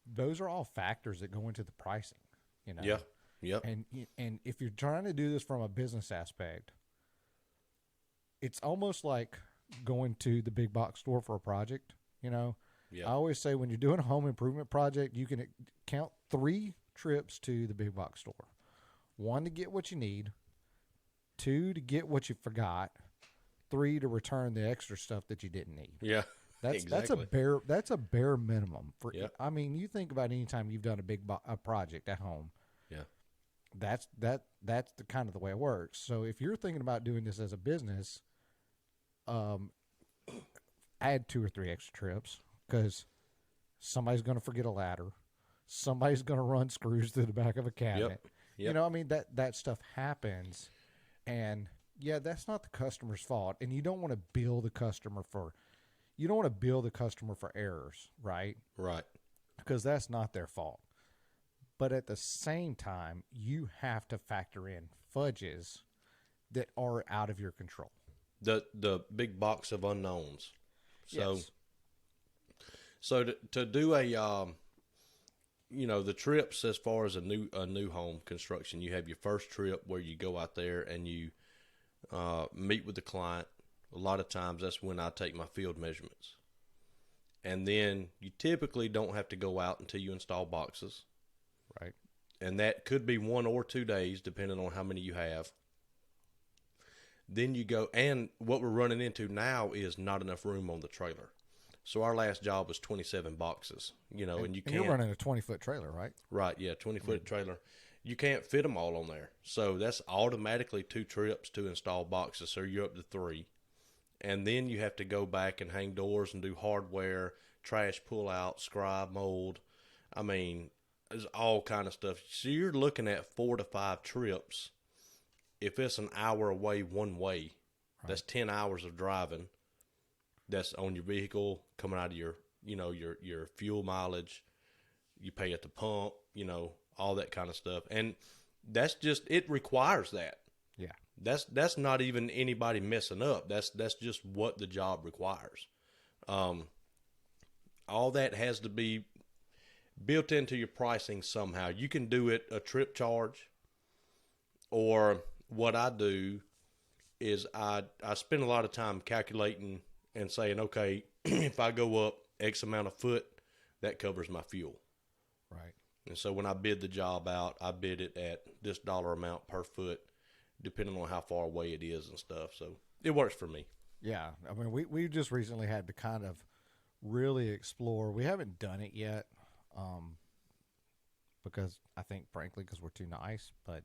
those are all factors that go into the pricing. Yeah. Yeah. And if you're trying to do this from a business aspect, it's almost like going to the big box store for a project. Yeah. I always say when you're doing a home improvement project, you can count 3 trips to the big box store. 1 to get what you need, 2 to get what you forgot, 3 to return the extra stuff that you didn't need. Yeah. That's exactly. that's a bare minimum for. Yeah. I mean, you think about any time you've done a project at home. Yeah. That's the kind of the way it works. So if you're thinking about doing this as a business, add 2 or 3 extra trips, because somebody's going to forget a ladder, somebody's going to run screws through the back of a cabinet. Yep. I mean, that stuff happens, and yeah, that's not the customer's fault. And you don't want to bill the customer for errors, right? Right. Because that's not their fault. But at the same time, you have to factor in fudges that are out of your control. The big box of unknowns. So Yes. to do a the trips as far as a new home construction, you have your first trip where you go out there and you meet with the client. A lot of times that's when I take my field measurements. And then you typically don't have to go out until you install boxes. Right. And that could be 1 or 2 days, depending on how many you have. Then you go, and what we're running into now is not enough room on the trailer. So our last job was 27 boxes, and you And can't. you're running a 20-foot trailer, right? Right, yeah, 20-foot trailer. You can't fit them all on there. So that's automatically 2 trips to install boxes. So you're up to 3. And then you have to go back and hang doors and do hardware, trash pull out, scribe mold. I mean, there's all kind of stuff. So you're looking at 4 to 5 trips. If it's an hour away one way, that's 10 hours of driving. That's on your vehicle, coming out of your fuel mileage. You pay at the pump, all that kind of stuff. And that's just, it requires that. Yeah. That's not even anybody messing up. That's just what the job requires. All that has to be built into your pricing somehow. You can do it a trip charge, or what I do is I spend a lot of time calculating and saying, okay, if I go up X amount of foot, that covers my fuel. Right. And so when I bid the job out, I bid it at this dollar amount per foot, depending on how far away it is and stuff. So it works for me. Yeah. I mean, we just recently had to kind of really explore. We haven't done it yet, because I think, frankly, because we're too nice. But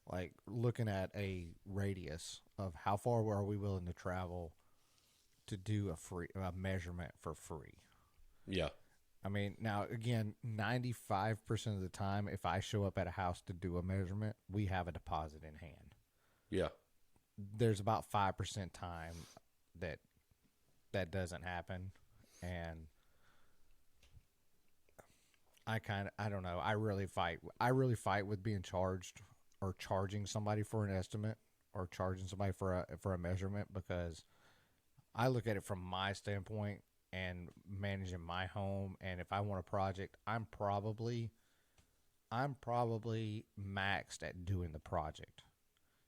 like looking at a radius of how far are we willing to travel to do a measurement for free. Yeah. I mean, now again, 95% of the time, if I show up at a house to do a measurement, we have a deposit in hand. Yeah. There's about 5% time that doesn't happen, and I don't know. I really fight with being charged or charging somebody for an estimate or charging somebody for a measurement, because I look at it from my standpoint and managing my home. And if I want a project, I'm probably maxed at doing the project.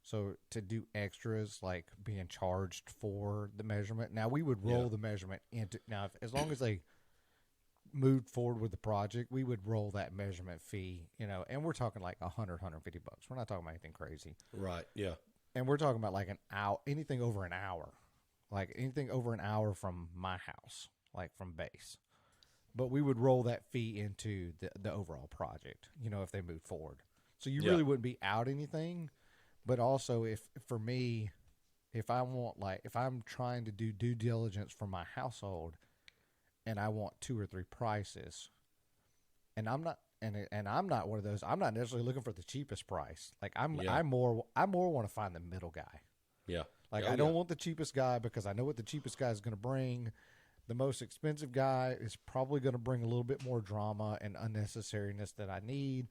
So to do extras like being charged for the measurement, now we would roll the measurement into, now as long as they moved forward with the project, we would roll that measurement fee, and we're talking like $150. We're not talking about anything crazy. Right. Yeah. And we're talking about like an hour, anything over an hour, like anything over an hour from my house, like from base. But we would roll that fee into the overall project, if they move forward. So you really wouldn't be out anything. But also, if I'm trying to do due diligence for my household, and I want 2 or 3 prices, and I'm not one of those. I'm not necessarily looking for the cheapest price. Like I more want to find the middle guy. Yeah. Like I don't want the cheapest guy, because I know what the cheapest guy is going to bring. The most expensive guy is probably going to bring a little bit more drama and unnecessariness that I need.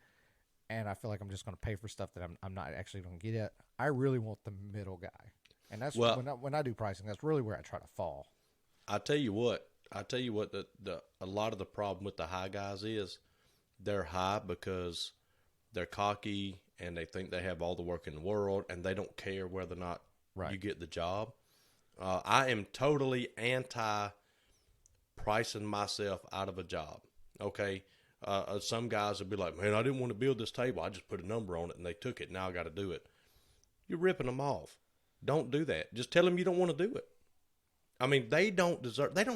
And I feel like I'm just going to pay for stuff that I'm not actually going to get at. I really want the middle guy. And that's when I do pricing, that's really where I try to fall. I tell you what, a lot of the problem with the high guys is they're high because they're cocky and they think they have all the work in the world, and they don't care whether or not you get the job. I am totally anti pricing myself out of a job. Okay. Some guys would be like, man, I didn't want to build this table. I just put a number on it and they took it. Now I got to do it. You're ripping them off. Don't do that. Just tell them you don't want to do it. I mean, they don't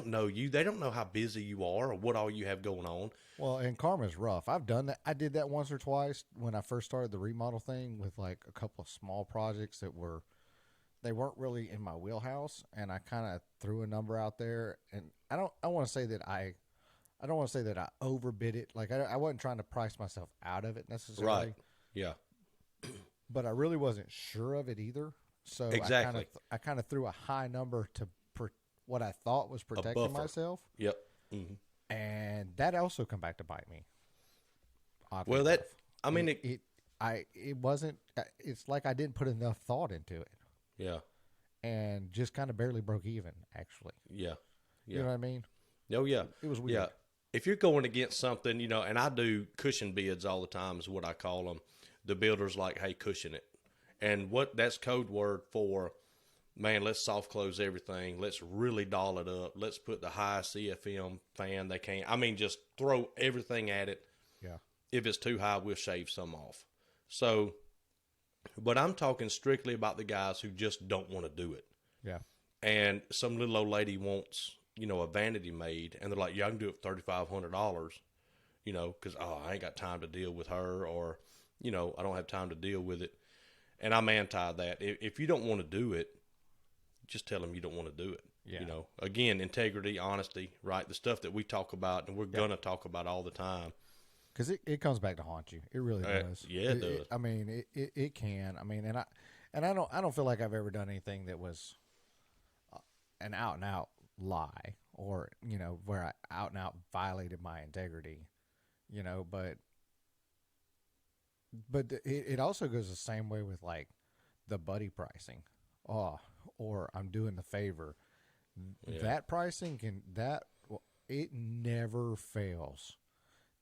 know you. They don't know how busy you are or what all you have going on. Well, and karma's rough. I've done that. I did that once or twice when I first started the remodel thing, with like a couple of small projects they weren't really in my wheelhouse, and I kind of threw a number out there. And I don't want to say that I overbid it. Like I wasn't trying to price myself out of it necessarily. Right. Yeah. But I really wasn't sure of it either. So exactly. I kind of threw a high number to what I thought was protecting myself. Yep. Mm-hmm. And that also come back to bite me. Oddly Well, enough, I mean, it wasn't. It's like I didn't put enough thought into it, yeah, and just kind of barely broke even. Actually, yeah, you yeah. know what I mean? Oh, yeah. It was weird. Yeah. If you're going against something, and I do cushion bids all the time is what I call them. The builder's like, hey, cushion it. And what that's code word for, man, let's soft close everything. Let's really doll it up. Let's put the highest CFM fan they can. I mean, just throw everything at it. Yeah. If it's too high, we'll shave some off. So, but I'm talking strictly about the guys who just don't want to do it. Yeah. And some little old lady wants, a vanity made, and they're like, yeah, I can do it for $3,500, because, I ain't got time to deal with her, or, I don't have time to deal with it. And I'm anti that. If you don't want to do it, just tell them you don't want to do it. Yeah. Again, integrity, honesty, right? The stuff that we talk about and we're going to talk about all the time. Because it comes back to haunt you. It really does. Yeah, it does. I mean, it can. I mean, and I don't feel like I've ever done anything that was an out and out lie, or where I out and out violated my integrity. But it also goes the same way with like the buddy pricing. Oh, or I'm doing the favor. Yeah. That pricing it never fails.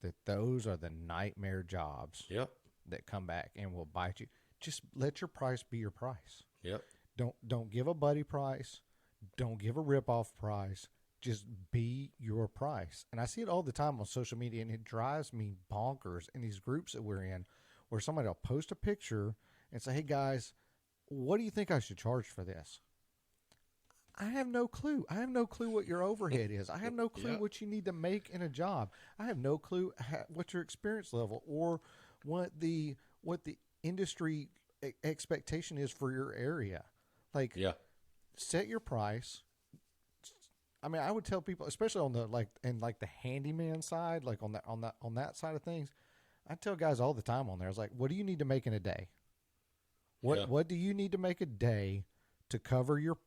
That those are the nightmare jobs. Yep. That come back and will bite you. Just let your price be your price. Yep. Don't give a buddy price. Don't give a rip-off price. Just be your price. And I see it all the time on social media, and it drives me bonkers in these groups that we're in, where somebody will post a picture and say, hey, guys, what do you think I should charge for this? I have no clue. I have no clue what your overhead is. I have no clue what you need to make in a job. I have no clue what your experience level or what the industry expectation is for your area. Like, set your price. I mean, I would tell people, especially on the handyman side, like on that side of things, I tell guys all the time on there. I was like, what do you need to make in a day? What do you need to make a day to cover your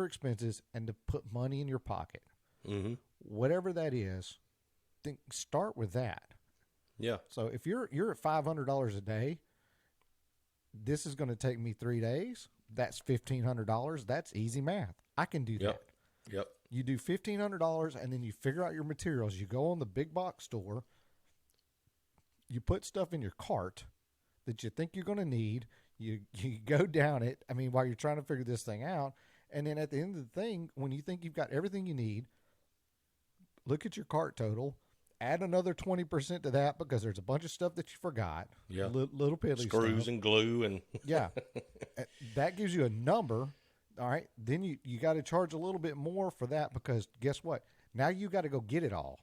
expenses and to put money in your pocket? Mm-hmm. Whatever that is, start with that. Yeah. So if you're at $500 a day, this is going to take me 3 days. That's $1,500. That's easy math. I can do that. Yep. You do $1,500, and then you figure out your materials. You go on the big box store. You put stuff in your cart that you think you're going to need. You go down it. I mean, while you're trying to figure this thing out, and then at the end of the thing, when you think you've got everything you need, look at your cart total. Add another 20% to that because there's a bunch of stuff that you forgot. Yeah. Little piddly screws stuff. and glue and Yeah. That gives you a number. All right. Then you got to charge a little bit more for that because guess what? Now you got to go get it all.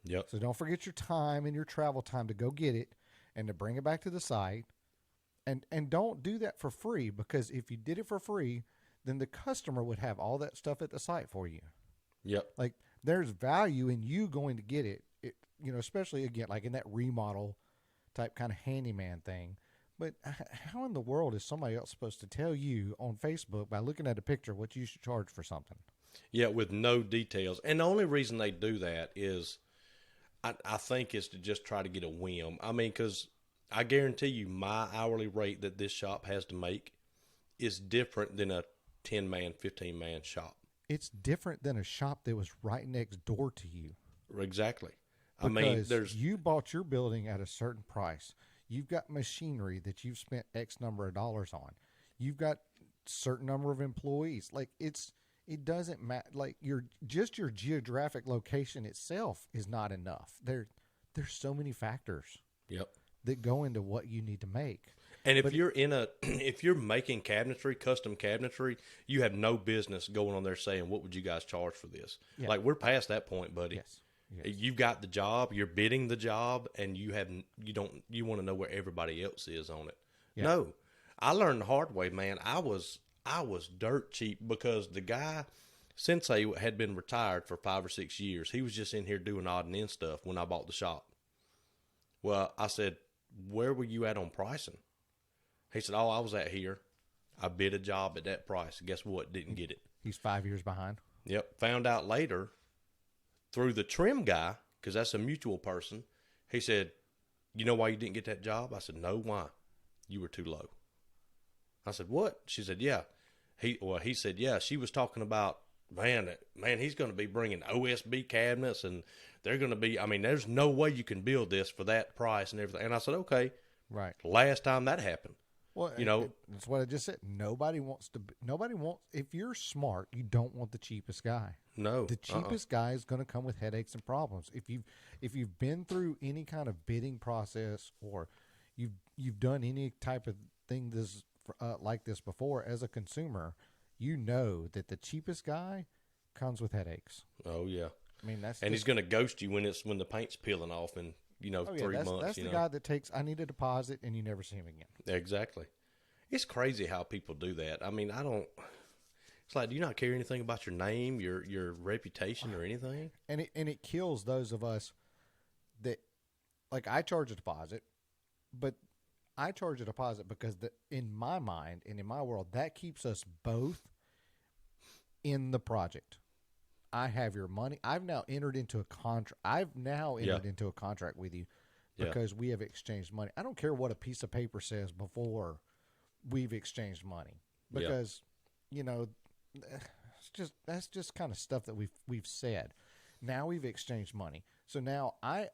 Yep. So don't forget your time and your travel time to go get it and to bring it back to the site. And don't do that for free, because if you did it for free, then the customer would have all that stuff at the site for you. Yep. Like, there's value in you going to get it, especially, again, like in that remodel type kind of handyman thing. But how in the world is somebody else supposed to tell you on Facebook by looking at a picture what you should charge for something? Yeah, with no details. And the only reason they do that is, I think, is to just try to get a whim. I mean, because I guarantee you my hourly rate that this shop has to make is different than a 10-man, 15-man shop. It's different than a shop that was right next door to you. Exactly. Because you bought your building at a certain price. You've got machinery that you've spent X number of dollars on. You've got certain number of employees. Like, it doesn't matter. Like, your geographic location itself is not enough. There's so many factors. Yep. That go into what you need to make. And if you're making cabinetry, custom cabinetry, you have no business going on there saying, what would you guys charge for this? Yeah. Like, we're past that point, buddy. Yes. You've got the job, you're bidding the job, and you want to know where everybody else is on it. Yeah. No. I learned the hard way, man. I was dirt cheap because the guy, Sensei, had been retired for 5 or 6 years. He was just in here doing odd and end stuff when I bought the shop. Well, I said, where were you at on pricing? He said, I was at here. I bid a job at that price. Guess what? Didn't get it. He's 5 years behind. Yep. Found out later through the trim guy, because that's a mutual person. He said, you know why you didn't get that job? I said, no, why? You were too low. I said, what? She said, yeah. He said, yeah. She was talking about, man, he's going to be bringing OSB cabinets, and they're going to be, I mean, there's no way you can build this for that price and everything. And I said, okay. Right. Last time that happened, Well, you know, that's what I just said. Nobody wants, if you're smart, you don't want the cheapest guy. no, The cheapest guy is going to come with headaches and problems. If you've been through any kind of bidding process, or you've done any type of thing like this before as a consumer, you know that the cheapest guy comes with headaches. Oh yeah. I mean, And he's going to ghost you when the paint's peeling off in, 3 months. That's the guy that takes, I need a deposit, and you never see him again. Exactly. It's crazy how people do that. I mean, it's like, do you not care anything about your name, your reputation, or anything? And it kills those of us that, like, I charge a deposit, but I charge a deposit because in my mind and in my world, that keeps us both in the project. I have your money. I've now entered into a contract. Into a contract with you because we have exchanged money. I don't care what a piece of paper says before we've exchanged money, because that's just kind of stuff that we've said. Now we've exchanged money. So now I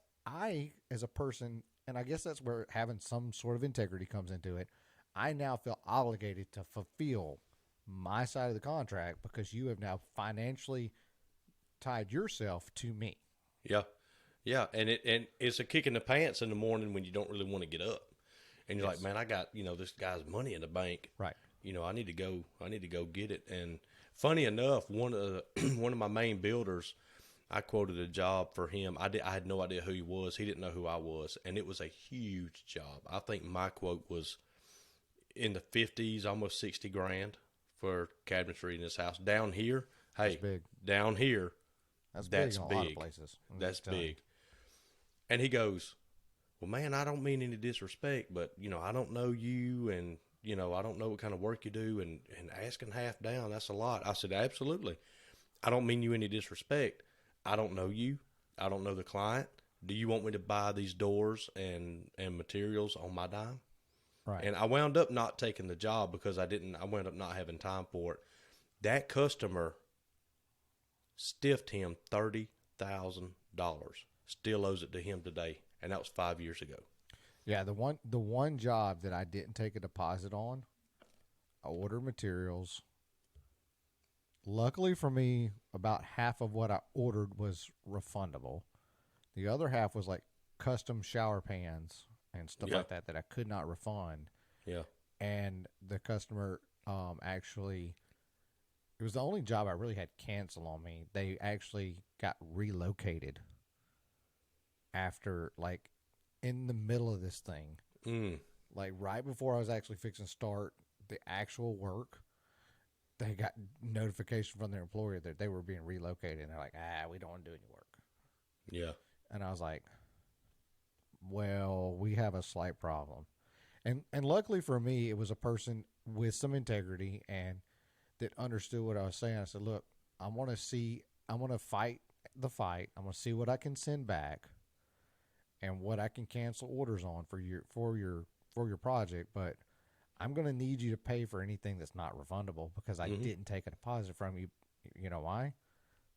as a person, and I guess that's where having some sort of integrity comes into it, I now feel obligated to fulfill my side of the contract because you have now financially tied yourself to me. Yeah. Yeah. And it's a kick in the pants in the morning when you don't really want to get up. And you're like, man, I got, this guy's money in the bank. Right. I need to go get it. And funny enough, one of my main builders, I quoted a job for him. I had no idea who he was. He didn't know who I was. And it was a huge job. I think my quote was in the 50s, almost 60 grand for cabinetry in this house. Down here, That's big. Down here, That's big in a big. lot of places. That's big. And he goes, well, man, I don't mean any disrespect, but, I don't know you, and, I don't know what kind of work you do, and asking half down, that's a lot. I said, absolutely. I don't mean you any disrespect. I don't know you. I don't know the client. Do you want me to buy these doors and materials on my dime? Right. And I wound up not taking the job because I wound up not having time for it. That customer stiffed him $30,000. Still owes it to him today. And that was 5 years ago. Yeah, the one job that I didn't take a deposit on, I ordered materials. Luckily for me, about half of what I ordered was refundable. The other half was like custom shower pans and stuff like that I could not refund. Yeah. And the customer actually, it was the only job I really had cancel on me. They actually got relocated after, like, in the middle of this thing. Like, right before I was actually fixing to start the actual work, they got notification from their employer that they were being relocated. And they're like, we don't want to do any work. Yeah. And I was like, well, we have a slight problem. And luckily for me, it was a person with some integrity and that understood what I was saying. I said, look, I want to fight the fight. I'm going to see what I can send back and what I can cancel orders on for your project, but I'm going to need you to pay for anything that's not refundable because I didn't take a deposit from you. You know why?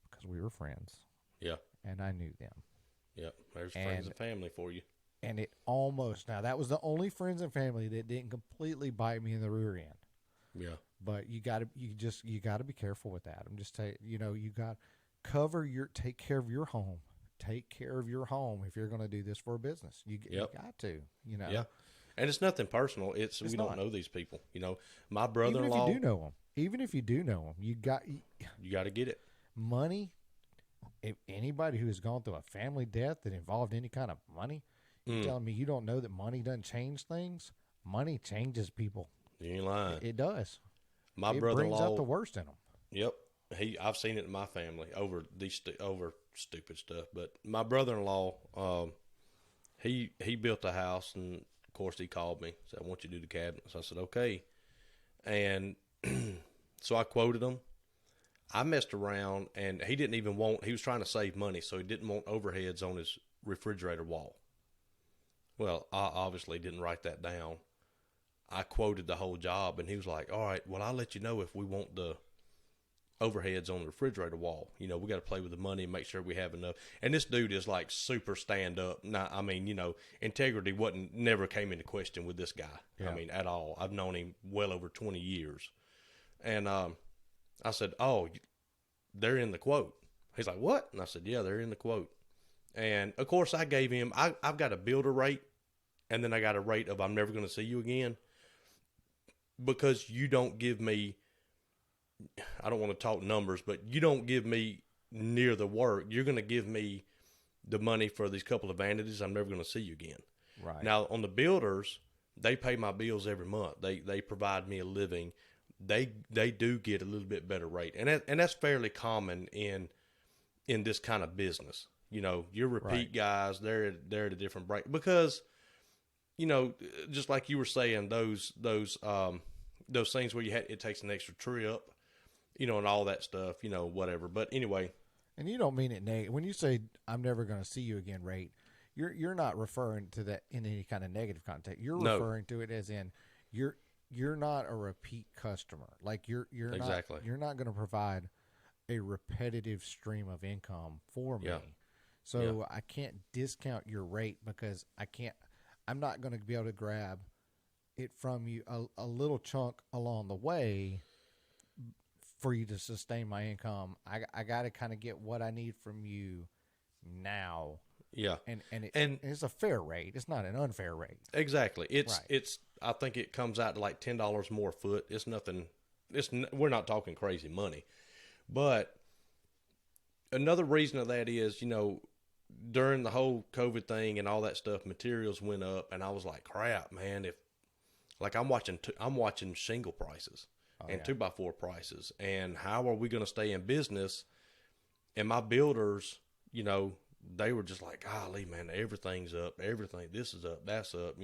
Because we were friends. Yeah. And I knew them. Yeah. There's friends and family for you. And it almost, now that was the only friends and family that didn't completely bite me in the rear end. Yeah. But you got to be careful with that. I'm just telling you got take care of your home. Take care of your home if you're going to do this for a business. You got to, Yeah. And it's nothing personal. We don't know these people. My brother-in-law. Even if you do know them, you got to get it. Money. If anybody who has gone through a family death that involved any kind of money, you're telling me you don't know that money doesn't change things? Money changes people. You ain't lying. It does. My it brother-in-law brings out the worst in them. Yep. I've seen it in my family over stupid stuff. But my brother-in-law, he built a house, and of course he called me, said, I want you to do the cabinets. I said, okay. And so I quoted him. I messed around, and he was trying to save money, so he didn't want overheads on his refrigerator wall. Well, I obviously didn't write that down. I quoted the whole job, and he was like, "All right, well, I'll let you know if we want the overheads on the refrigerator wall. You know, we got to play with the money and make sure we have enough." And this dude is like super stand up. Now, I mean, integrity never came into question with this guy. Yeah. I mean, at all. I've known him well over 20 years. And I said, "Oh, they're in the quote." He's like, "What?" And I said, "Yeah, they're in the quote." And of course, I gave him, I've got a builder rate, and then I got a rate of I'm never going to see you again, because you don't give me, I don't want to talk numbers, but you don't give me near the work. You're going to give me the money for these couple of vanities. I'm never going to see you again. Right. Now, on the builders, they pay my bills every month. They provide me a living. They do get a little bit better rate, and that's fairly common in this kind of business. Your repeat guys, they're at a different break, because just like you were saying, those things where it takes an extra trip, and all that stuff, whatever. But anyway. And you don't mean it negative. When you say "I'm never going to see you again" rate, you're not referring to that in any kind of negative context. You're referring to it as in you're not a repeat customer. Like you're Exactly. You're not going to provide a repetitive stream of income for me. Yeah. So I can't discount your rate, because I'm not going to be able to grab it from you a little chunk along the way for you to sustain my income. I got to kind of get what I need from you now. Yeah. And it's a fair rate. It's not an unfair rate. Exactly. It's I think it comes out to like $10 more a foot. It's nothing. We're not talking crazy money. But another reason of that is, during the whole COVID thing and all that stuff, materials went up, and I was like, crap, man. If like I'm watching shingle prices and 2x4 prices, and how are we going to stay in business? And my builders, they were just like, golly, man, everything's up, everything, this is up, that's up,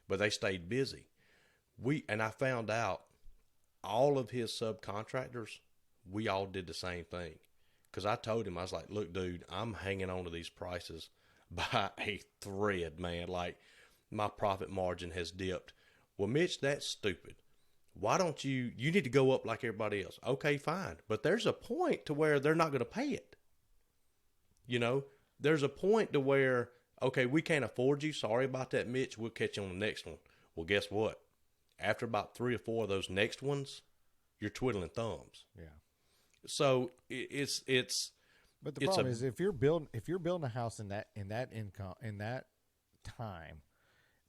but they stayed busy. And I found out all of his subcontractors, we all did the same thing. Because I told him, I was like, look, dude, I'm hanging on to these prices by a thread, man. Like, my profit margin has dipped. Well, Mitch, that's stupid. Why don't you need to go up like everybody else. Okay, fine. But there's a point to where they're not going to pay it. There's a point to where, okay, we can't afford you. Sorry about that, Mitch. We'll catch you on the next one. Well, guess what? After about 3 or 4 of those next ones, you're twiddling thumbs. Yeah. So it's. But the problem is, if you're building a house in that income in that time,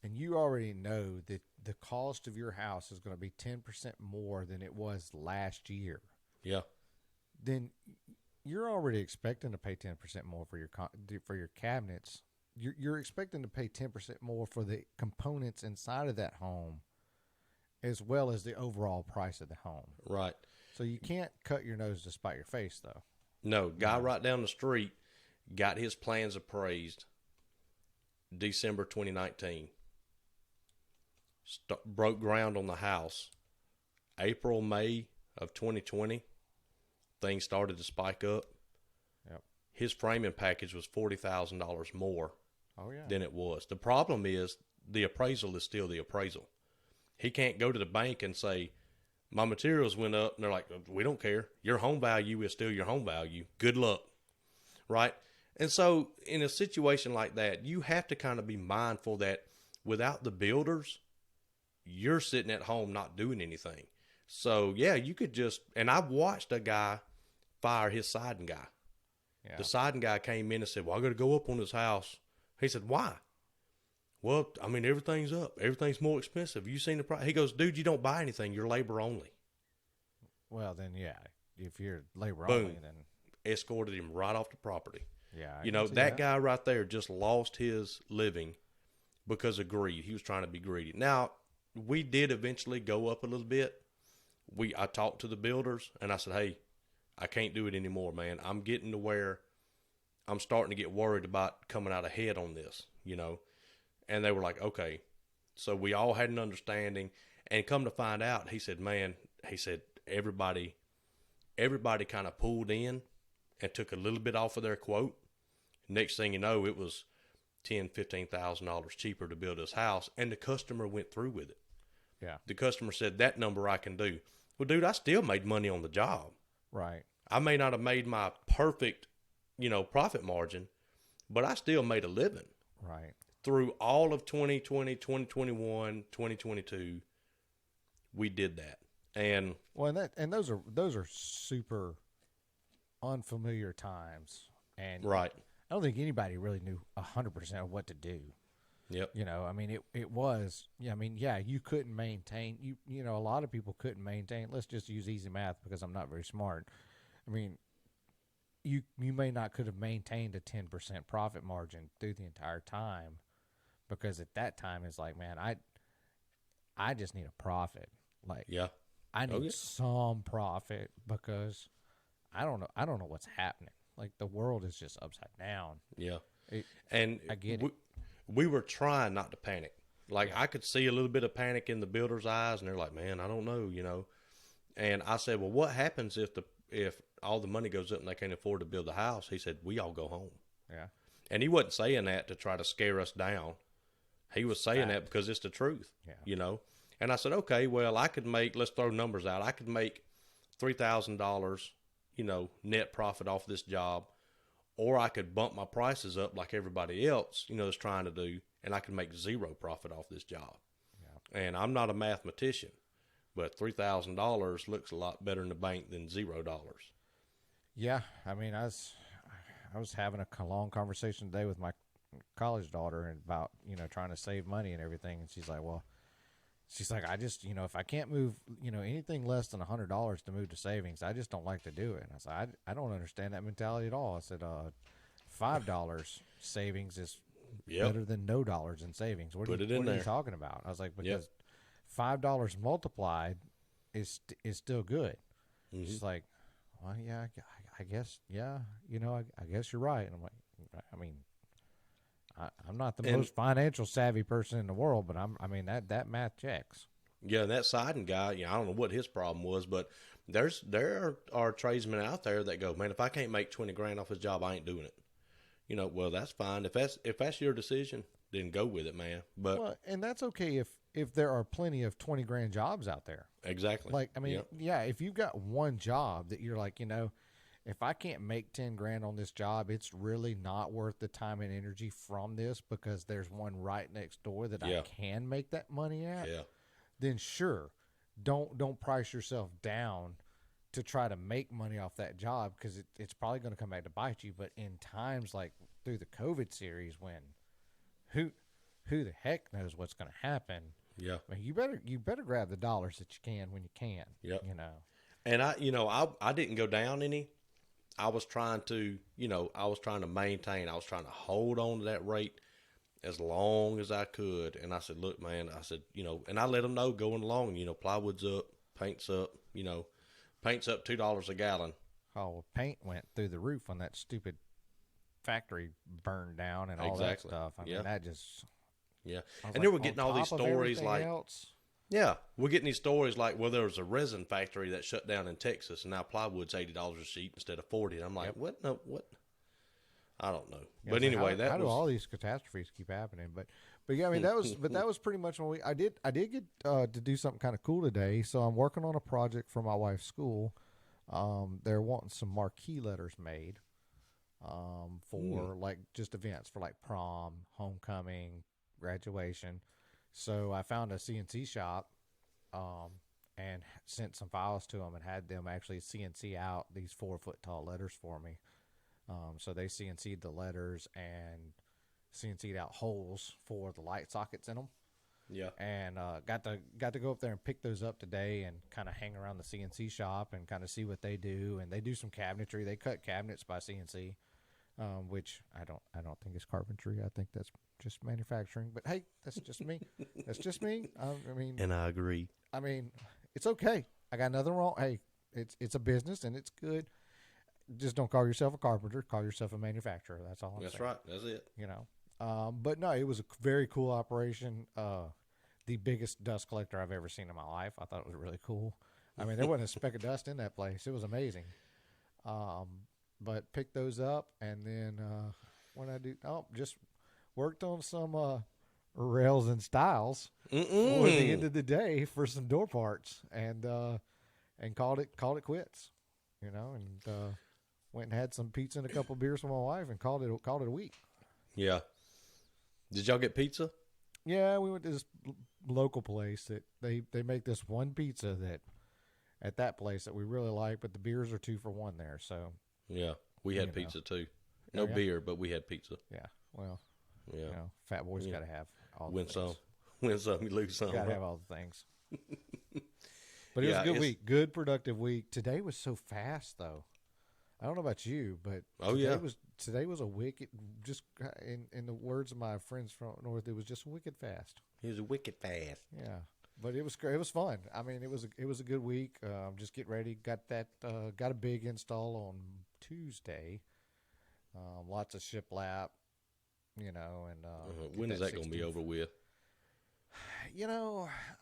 and you already know that the cost of your house is going to be 10% more than it was last year. Yeah. Then you're already expecting to pay 10% more for your cabinets. You're expecting to pay 10% more for the components inside of that home, as well as the overall price of the home. Right. So you can't cut your nose to spite your face, though. No, guy right down the street got his plans appraised December 2019. Broke ground on the house. April, May of 2020, things started to spike up. Yep. His framing package was $40,000 more than it was. The problem is the appraisal is still the appraisal. He can't go to the bank and say, my materials went up, and they're like, we don't care. Your home value is still your home value. Good luck. Right? And so in a situation like that, you have to kind of be mindful that without the builders, you're sitting at home not doing anything. So, yeah, you could just, and I've watched a guy fire his siding guy. Yeah. The siding guy came in and said, well, I got to go up on this house. He said, why? Well, I mean, everything's up. Everything's more expensive. You seen the price? He goes, dude, you don't buy anything. You're labor only. Well, then, yeah. If you're labor Boom. only, then. Escorted him right off the property. Yeah. That guy right there just lost his living because of greed. He was trying to be greedy. Now, we did eventually go up a little bit. I talked to the builders, and I said, hey, I can't do it anymore, man. I'm getting to where I'm starting to get worried about coming out ahead on this, And they were like, okay. So we all had an understanding. And come to find out, he said, everybody kind of pulled in and took a little bit off of their quote. Next thing you know, it was $10,000, $15,000 cheaper to build his house, and the customer went through with it. Yeah. The customer said, that number I can do. Well, dude, I still made money on the job. Right. I may not have made my perfect, profit margin, but I still made a living. Right. Through all of 2020, 2021, 2022, we did that. And Well, and those are super unfamiliar times, and right. I don't think anybody really knew 100% of what to do. Yep. I mean, it was. Yeah, I mean, yeah, you couldn't maintain. A lot of people couldn't maintain. Let's just use easy math because I'm not very smart. I mean, you may not could have maintained a 10% profit margin through the entire time, because at that time it's like, man, I just need a profit. Like, Yeah. I need yeah. some profit because I don't know what's happening. Like, the world is just upside down. Yeah. It, And I get it. we were trying not to panic. Like, Yeah. I could see a little bit of panic in the builder's eyes, and they're like, man, I don't know. And I said, well, what happens if all the money goes up and they can't afford to build the house? He said, we all go home. Yeah. And he wasn't saying that to try to scare us down. He was saying Fact. that because it's the truth, Yeah. And I said, okay, well, I could make, let's throw numbers out. I could make $3,000, net profit off this job, or I could bump my prices up like everybody else, is trying to do, and I could make zero profit off this job. Yeah. And I'm not a mathematician, but $3,000 looks a lot better in the bank than $0. Yeah. I mean, I was having a long conversation today with my college daughter about trying to save money and everything, and she's like, I just, if I can't move, anything less than $100 to move to savings, I just don't like to do it. And I said, I don't understand that mentality at all. I said, $5 savings is better than no dollars in savings. What are you talking about? I was like, because $5 multiplied is still good. Mm-hmm. She's like, well, yeah, I guess, yeah, I guess you're right. And I'm like, I mean, I'm not the most financial savvy person in the world, but I mean that math checks. Yeah, and that siding guy, I don't know what his problem was, but there are tradesmen out there that go, man, if I can't make 20 grand off his job, I ain't doing it. Well, that's fine. If that's your decision, then go with it, man. But and that's okay if there are plenty of 20 grand jobs out there. Exactly. Like, I mean, yeah, if you've got one job that you're like, if I can't make 10 grand on this job, it's really not worth the time and energy from this, because there's one right next door that I can make that money at. Yeah. Then sure, don't price yourself down to try to make money off that job, because it's probably going to come back to bite you. But in times like through the COVID series, when who the heck knows what's going to happen? Yeah. I mean, you better grab the dollars that you can when you can. Yep. And I didn't go down any. I was trying to maintain. I was trying to hold on to that rate as long as I could. And I said, look, man, and I let them know going along, plywood's up, paint's up, paint's up $2 a gallon. Oh, well, paint went through the roof when that stupid factory burned down and all that stuff. I mean, that just... Yeah. And then we're getting all these stories like... else, yeah, we're getting these stories like, well, there was a resin factory that shut down in Texas, and now plywood's $80 a sheet instead of 40. And I'm like, what? No, what? I don't know. Yeah, but so anyway, how do all these catastrophes keep happening? But yeah, I mean, that was pretty much when I did get to do something kind of cool today. So I'm working on a project for my wife's school. They're wanting some marquee letters made for like just events for like prom, homecoming, graduation. So I found a CNC shop and sent some files to them and had them actually CNC out these 4-foot tall letters for me. So they CNC'd the letters and CNC'd out holes for the light sockets in them. Yeah. And got to go up there and pick those up today and kind of hang around the CNC shop and kind of see what they do. And they do some cabinetry. They cut cabinets by CNC, which I don't think is carpentry. I think that's just manufacturing. But hey, that's just me. That's just me. I mean, and I agree. I mean, it's okay. I got nothing wrong. Hey, it's a business and it's good. Just don't call yourself a carpenter. Call yourself a manufacturer. That's all I'm saying. That's right. That's it. But no, it was a very cool operation. The biggest dust collector I've ever seen in my life. I thought it was really cool. I mean, there wasn't a speck of dust in that place. It was amazing. But picked those up, and then when I do, just worked on some rails and stiles for the end Mm-mm. of the day for some door parts, and called it quits. And went and had some pizza and a couple beers with my wife, and called it a week. Yeah. Did y'all get pizza? Yeah, we went to this local place that they make this one pizza that at that place that we really like, but the beers are 2 for 1 there. So Yeah. We had you know, pizza too. oh No yeah, beer, but we had pizza. yeah. Well, Yeah. fat boys Yeah. got to have all the Win some. things. Win some, you lose some. Got to Huh? have all the things. But it was Yeah, a good it's week, good productive week. Today was so fast though. I don't know about you, but oh yeah. today was a wicked. Just in the words of my friends from up north, it was just wicked fast. He was wicked fast. Yeah, but it was great. It was fun. I mean, it was a good week. Just get ready. Got a big install on Tuesday. Lots of shiplap, and get When is that going to be 16. over with?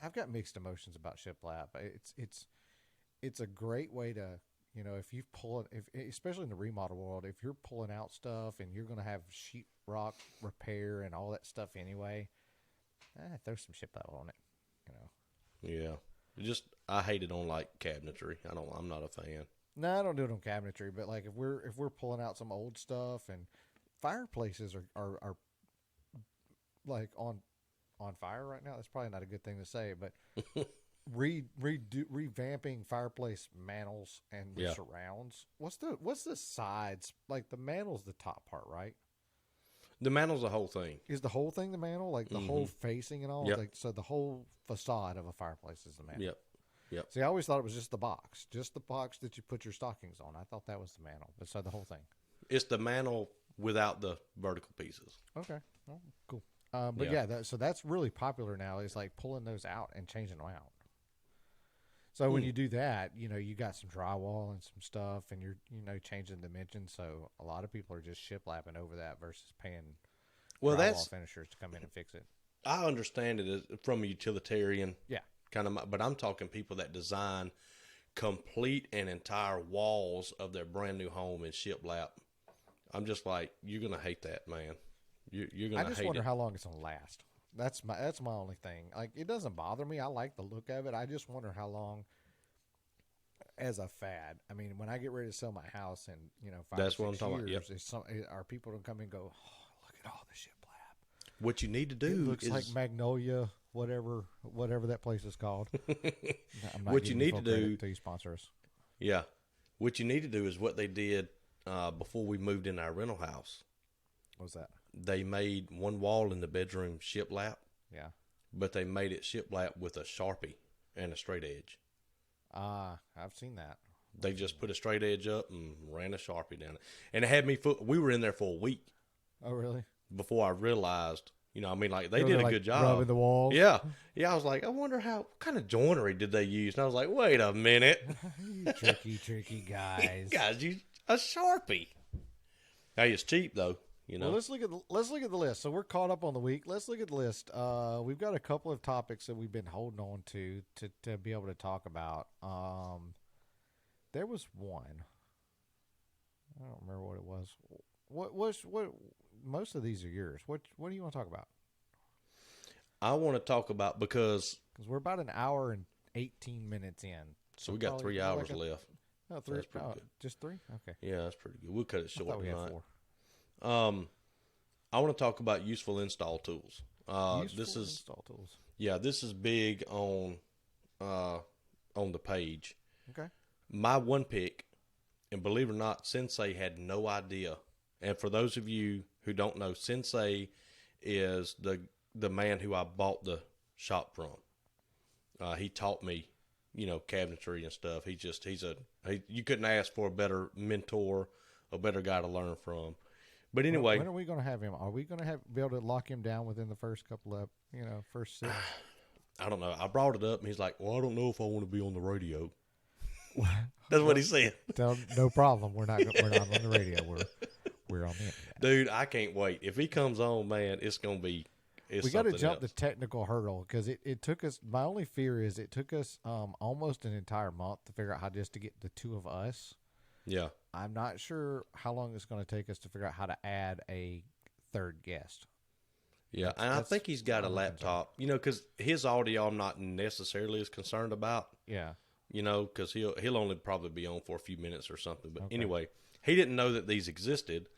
I've got mixed emotions about shiplap. It's a great way to, if you pull it, if especially in the remodel world, if you're pulling out stuff and you're going to have sheetrock repair and all that stuff anyway, throw some shiplap on it. Yeah. I hate it on like cabinetry. I'm not a fan. No, I don't do it on cabinetry, but like if we're pulling out some old stuff, and fireplaces are like on fire right now. That's probably not a good thing to say, but revamping fireplace mantles and the Yeah. surrounds. What's the sides? Like the mantle's the top part, right? The mantle's the whole thing. Is the whole thing the mantle? Like the whole facing and all? Yep. Like, so the whole facade of a fireplace is the mantle. Yep. Yep. See, I always thought it was just the box that you put your stockings on. I thought that was the mantle, but so the whole thing. It's the mantle without the vertical pieces. Okay, well, cool. But Yeah. so that's really popular now. Is like pulling those out and changing them out. So when you do that, you got some drywall and some stuff, and you're changing dimensions. So a lot of people are just shiplapping over that versus paying Well, drywall finishers to come in and fix it. I understand it as from a utilitarian Yeah. kind of, but I'm talking people that design complete and entire walls of their brand new home in shiplap. I'm just like, you're gonna hate that, man. You're I gonna just hate wonder it. how long it's gonna last. That's my only thing. Like, it doesn't bother me. I like the look of it. I just wonder how long, as a fad. I mean, when I get ready to sell my house in 5 That's or what 6 I'm talking years, about. are people gonna come and go, oh, look at all the shiplap. What you need to It do looks is like Magnolia, whatever that place is called. I'm not What you giving need full to do- credit till you sponsor us. yeah. What you need to do is what they did before we moved in our rental house. What's that? They made one wall in the bedroom shiplap, Yeah. but they made it shiplap with a Sharpie and a straight edge. I've seen that. They just put a straight edge up and ran a Sharpie down it. And it had me, we were in there for a week Oh, really? before I realized, I mean, like, they So did they're, a like, good job. rubbing the walls. Yeah. Yeah. I was like, I wonder what kind of joinery did they use? And I was like, wait a minute. You tricky guys. Guys, use a Sharpie. Hey, it's cheap though, Well, let's look at the list. So we're caught up on the week. Let's look at the list. We've got a couple of topics that we've been holding on to be able to talk about. There was one. I don't remember what it was. What? Most of these are yours. What do you want to talk about? I want to talk about because We're about an hour and 18 minutes in. so we got probably 3 more hours like left. Oh, three. That's pretty good. Just 3? Okay. Yeah, that's pretty good. We'll cut it I short thought we had tonight. 4. I want to talk about useful install tools. This Useful is install tools. this is big on the page. Okay. My one pick, and believe it or not, Sensei had no idea. And for those of you who don't know, Sensei is the man who I bought the shop from. He taught me, cabinetry and stuff. You couldn't ask for a better mentor, a better guy to learn from. But anyway, when are we going to have him? Are we going to be able to lock him down within the first couple of, first 6? I don't know. I brought it up, and he's like, "Well, I don't know if I want to be on the radio." That's what he said. No problem. We're not on the radio. We're on the internet. Dude, I can't wait. If he comes on, man, it's gonna be. We got to something jump else. the technical hurdle because it took us. My only fear is it took us almost an entire month to figure out how just to get the 2 of us. Yeah. I'm not sure how long it's going to take us to figure out how to add a 3rd guest. Yeah, and I think he's got a laptop, you know, because his audio I'm not necessarily as concerned about, Yeah. you know, because he'll only probably be on for a few minutes or something. But anyway, he didn't know that these existed.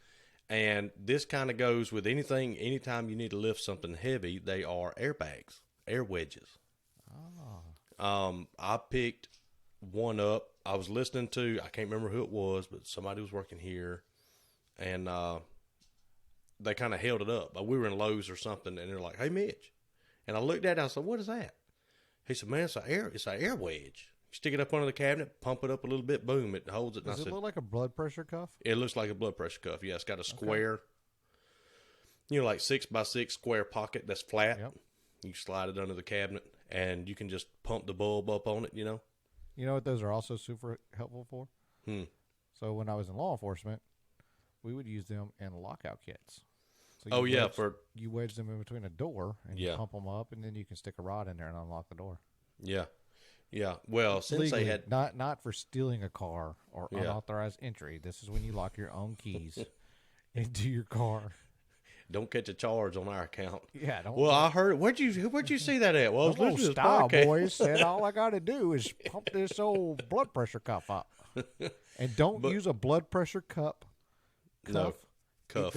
And this kind of goes with anytime you need to lift something heavy, they are airbags, air wedges. I picked one up. I was listening to, I can't remember who it was, but somebody was working here, and they kind of held it up. We were in Lowe's or something, and they're like, "Hey, Mitch," and I looked at it. And I said, "What is that?" He said, "Man, it's an air wedge. You stick it up under the cabinet, pump it up a little bit, boom, it holds it." And Does I it said, look like a blood pressure cuff? "It looks like a blood pressure cuff. Yeah, it's got a square, you know, like 6x6 square pocket that's flat. Yep. You slide it under the cabinet, and you can just pump the bulb up on it. You know." You know what those are also super helpful for? So when I was in law enforcement, we would use them in lockout kits. So you wedge them in between a door and you pump them up, and then you can stick a rod in there and unlock the door. Yeah. Well, since legally, they had not for stealing a car or unauthorized entry. This is when you lock your own keys into your car. Don't catch a charge on our account. Yeah. Well, I heard. Where'd you see that at? Well, I was listening to this style podcast. boys said all I got to do is pump this old blood pressure cuff up, and don't use a blood pressure cuff. No, cuff.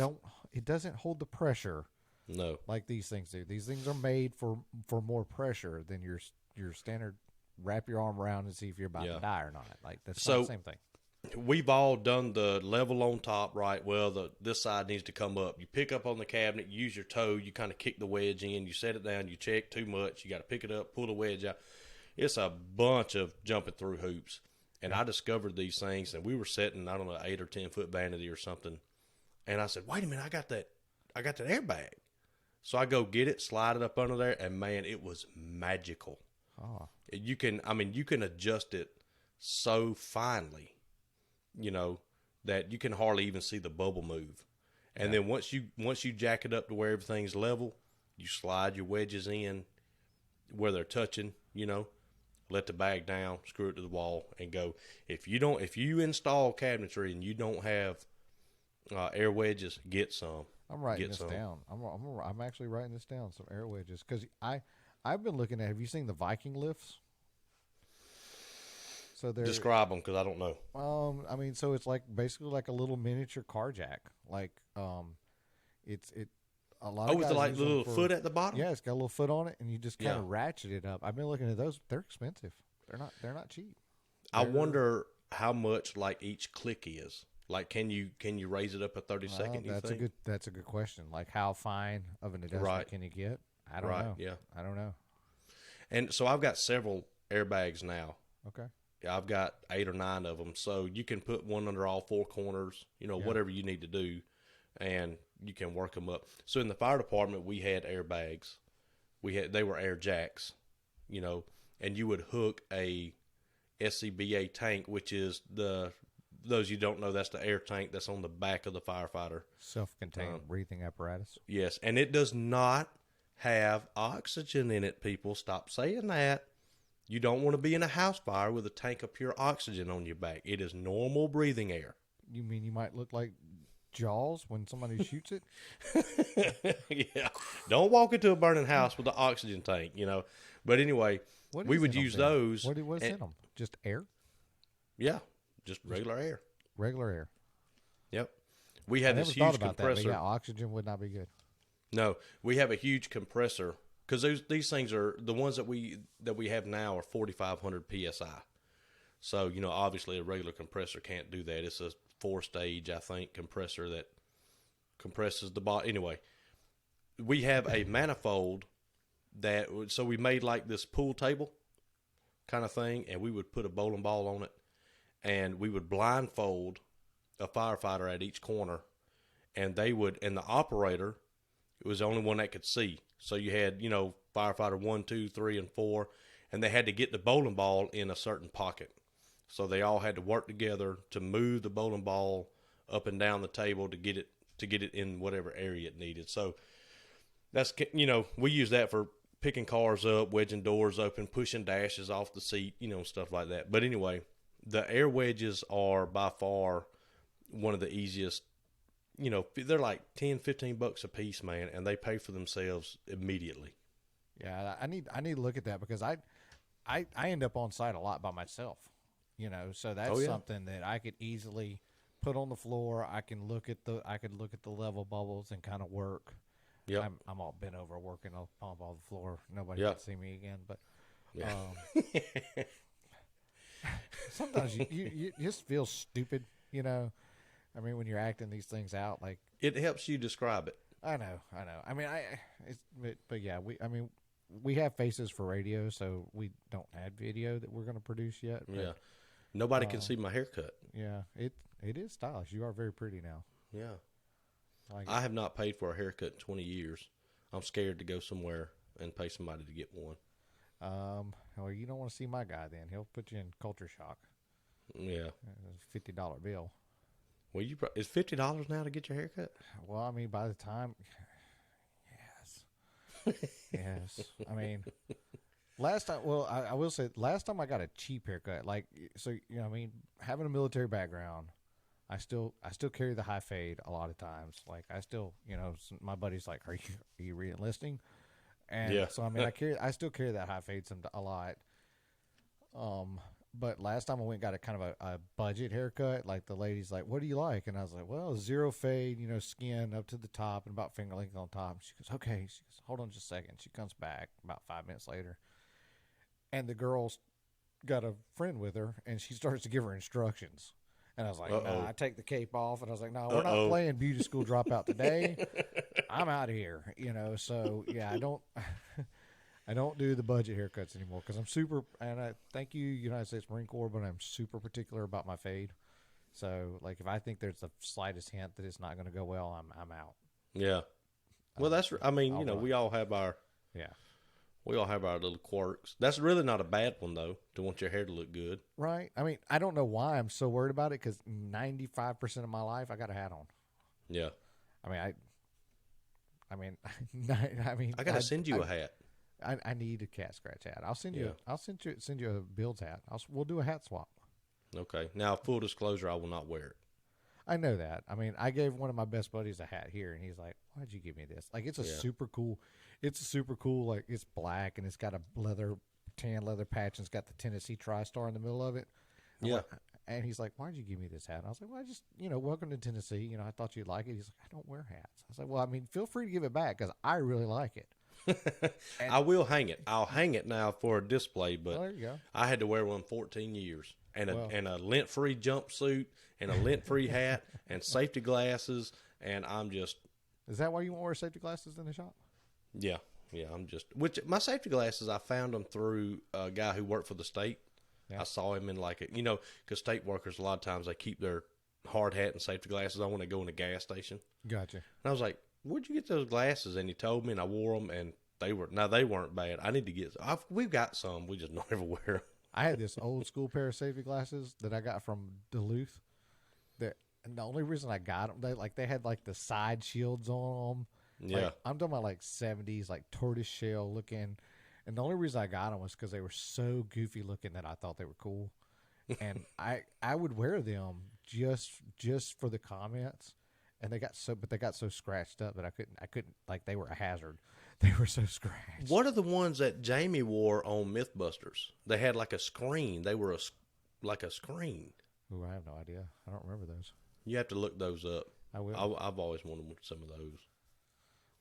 It doesn't hold the pressure. No, like these things do. These things are made for more pressure than your standard. Wrap your arm around and see if you're about to die or not. Like that's not the same thing. We've all done the level on top, right? Well, this side needs to come up. You pick up on the cabinet, you use your toe, you kind of kick the wedge in, you set it down, you check too much, you got to pick it up, pull the wedge out. It's a bunch of jumping through hoops. And I discovered these things, and we were setting, I don't know, 8 or 10 foot vanity or something. And I said, "Wait a minute, I got that airbag." So I go get it, slide it up under there, and man, it was magical. Oh. You can adjust it so finely, you know, that you can hardly even see the bubble move. And then once you jack it up to where everything's level, you slide your wedges in where they're touching, you know, let the bag down, screw it to the wall, and go. If you install cabinetry and you don't have air wedges, get some. I'm writing this down. I'm actually writing this down. Some air wedges, because I've been looking at. Have you seen the Viking lifts? So they're describe them, because I don't know. I mean, so it's like basically like a little miniature car jack. Like, it's a lot. With the like little foot at the bottom. Yeah, it's got a little foot on it, and you just kind of ratchet it up. I've been looking at those. They're expensive. They're not cheap. I wonder how much like each click is. Like, can you raise it up a 32nd? That's a good question. Like, how fine of an adjustment can you get? I don't know. Yeah, I don't know. And so I've got several airbags now. Okay. Yeah, I've got 8 or 9 of them. So you can put one under all 4 corners. You know, whatever you need to do, and you can work them up. So in the fire department, we had airbags. They were air jacks. You know, and you would hook a SCBA tank, which is those you don't know, that's the air tank that's on the back of the firefighter. Self-contained breathing apparatus. Yes, and it does not have oxygen in it, people. Stop saying that. You don't want to be in a house fire with a tank of pure oxygen on your back. It is normal breathing air. You mean you might look like Jaws when somebody shoots it? Yeah. Don't walk into a burning house with an oxygen tank, you know. But anyway, we would use those. What's in them? Just air? Yeah. Just regular air. Regular air. Yep. We had this huge compressor. That, but oxygen would not be good. No, we have a huge compressor, because these things are the ones that we have now are 4,500 psi. So, you know, obviously a regular compressor can't do that. It's a 4-stage, I think, compressor that compresses the bottom. Anyway, we have a manifold so we made like this pool table kind of thing, and we would put a bowling ball on it. And we would blindfold a firefighter at each corner, and the operator was the only one that could see. So you had, you know, firefighter 1, 2, 3, and 4, and they had to get the bowling ball in a certain pocket. So they all had to work together to move the bowling ball up and down the table to get it in whatever area it needed. So that's, you know, we use that for picking cars up, wedging doors open, pushing dashes off the seat, you know, stuff like that. But anyway, the air wedges are by far one of the easiest, they're like 10, 15 bucks a piece, man, and they pay for themselves immediately. Yeah, I need to look at that because I end up on site a lot by myself, so Oh that's yeah, something that I could easily put on the floor. I could look at the level bubbles and kind of work. yep, I'm all bent over working up on the floor. Nobody can yep, see me again, but yeah, um, sometimes you just feel stupid, I mean, when you're acting these things out, like it helps you describe it. I know. I mean, but yeah, we have faces for radio, so we don't have video that we're going to produce yet. Yeah, But nobody can see my haircut. yeah, it is stylish. You are very pretty now. Yeah, I like it. I have not paid for a haircut in 20 years. I'm scared to go somewhere and pay somebody to get one. Well, you don't want to see my guy then. He'll put you in culture shock. Yeah. $50 bill. Well, it's $50 now to get your haircut. Well, I mean, by the time, yes, yes. I mean, last time. Well, I will say, last time I got a cheap haircut. Like, so I mean, having a military background, I still carry the high fade a lot of times. Like, I still, my buddy's like, are you re-enlisting? And Yeah. so I mean, I still carry that high fade a lot. But last time I went and got a kind of a budget haircut. Like, the lady's like, "What do you like?" And I was like, "Well, zero fade, skin up to the top and about finger length on top." She goes, "Okay." She goes, "Hold on just a second." She comes back about 5 minutes later, and the girl's got a friend with her, and she starts to give her instructions. And I was like, "Nah." I take the cape off, and I was like, "No, we're not playing beauty school dropout today. I'm out of here." So yeah, I don't. I don't do the budget haircuts anymore because I'm super, and I thank you, United States Marine Corps, but I'm super particular about my fade. So, like, if I think there's the slightest hint that it's not going to go well, I'm out. Yeah. Well, I mean, I'll run. we all have our Yeah. little quirks. That's really not a bad one though, to want your hair to look good. Right. I mean, I don't know why I'm so worried about it because 95% of my life I got a hat on. Yeah. I mean, I mean, I got to send you a hat. I need a cat scratch hat. I'll send Yeah. you. I'll send you a Bill's hat. We'll do a hat swap. Okay. Now, full disclosure, I will not wear it. I know that. I mean, I gave one of my best buddies a hat here, and he's like, "Why'd you give me this?" Like, it's a super cool. It's a super cool. Like, it's black and it's got a tan leather patch, and it's got the Tennessee TriStar in the middle of it. Yeah. And he's like, "Why'd you give me this hat?" And I was like, "Well, I just, welcome to Tennessee. I thought you'd like it." He's like, "I don't wear hats." I was like, "Well, I mean, feel free to give it back because I really like it." I will hang it. I'll hang it now for a display, but Well, there you go. I had to wear one 14 years and a lint-free jumpsuit and a lint-free hat and safety glasses. And I'm just, Is that why you won't wear safety glasses in the shop? yeah, which my safety glasses, I found them through a guy who worked for the state. Yeah. I saw him in because state workers, a lot of times they keep their hard hat and safety glasses on when they go in a gas station. Gotcha. And I was like, "Where'd you get those glasses?" And he told me, and I wore them, and they weren't bad. I need to get. We've got some. We just don't ever wear them. I had this old school pair of safety glasses that I got from Duluth. And the only reason I got them, they had like the side shields on them. Yeah, Like, I'm talking about like 70s, like tortoise shell looking. And the only reason I got them was because they were so goofy looking that I thought they were cool. And I would wear them just for the comments. And they got so scratched up that I couldn't, like, they were a hazard. They were so scratched. What are the ones that Jamie wore on MythBusters? They had like a screen. They were like a screen. Ooh, I have no idea. I don't remember those. You have to look those up. I will. I've always wanted some of those.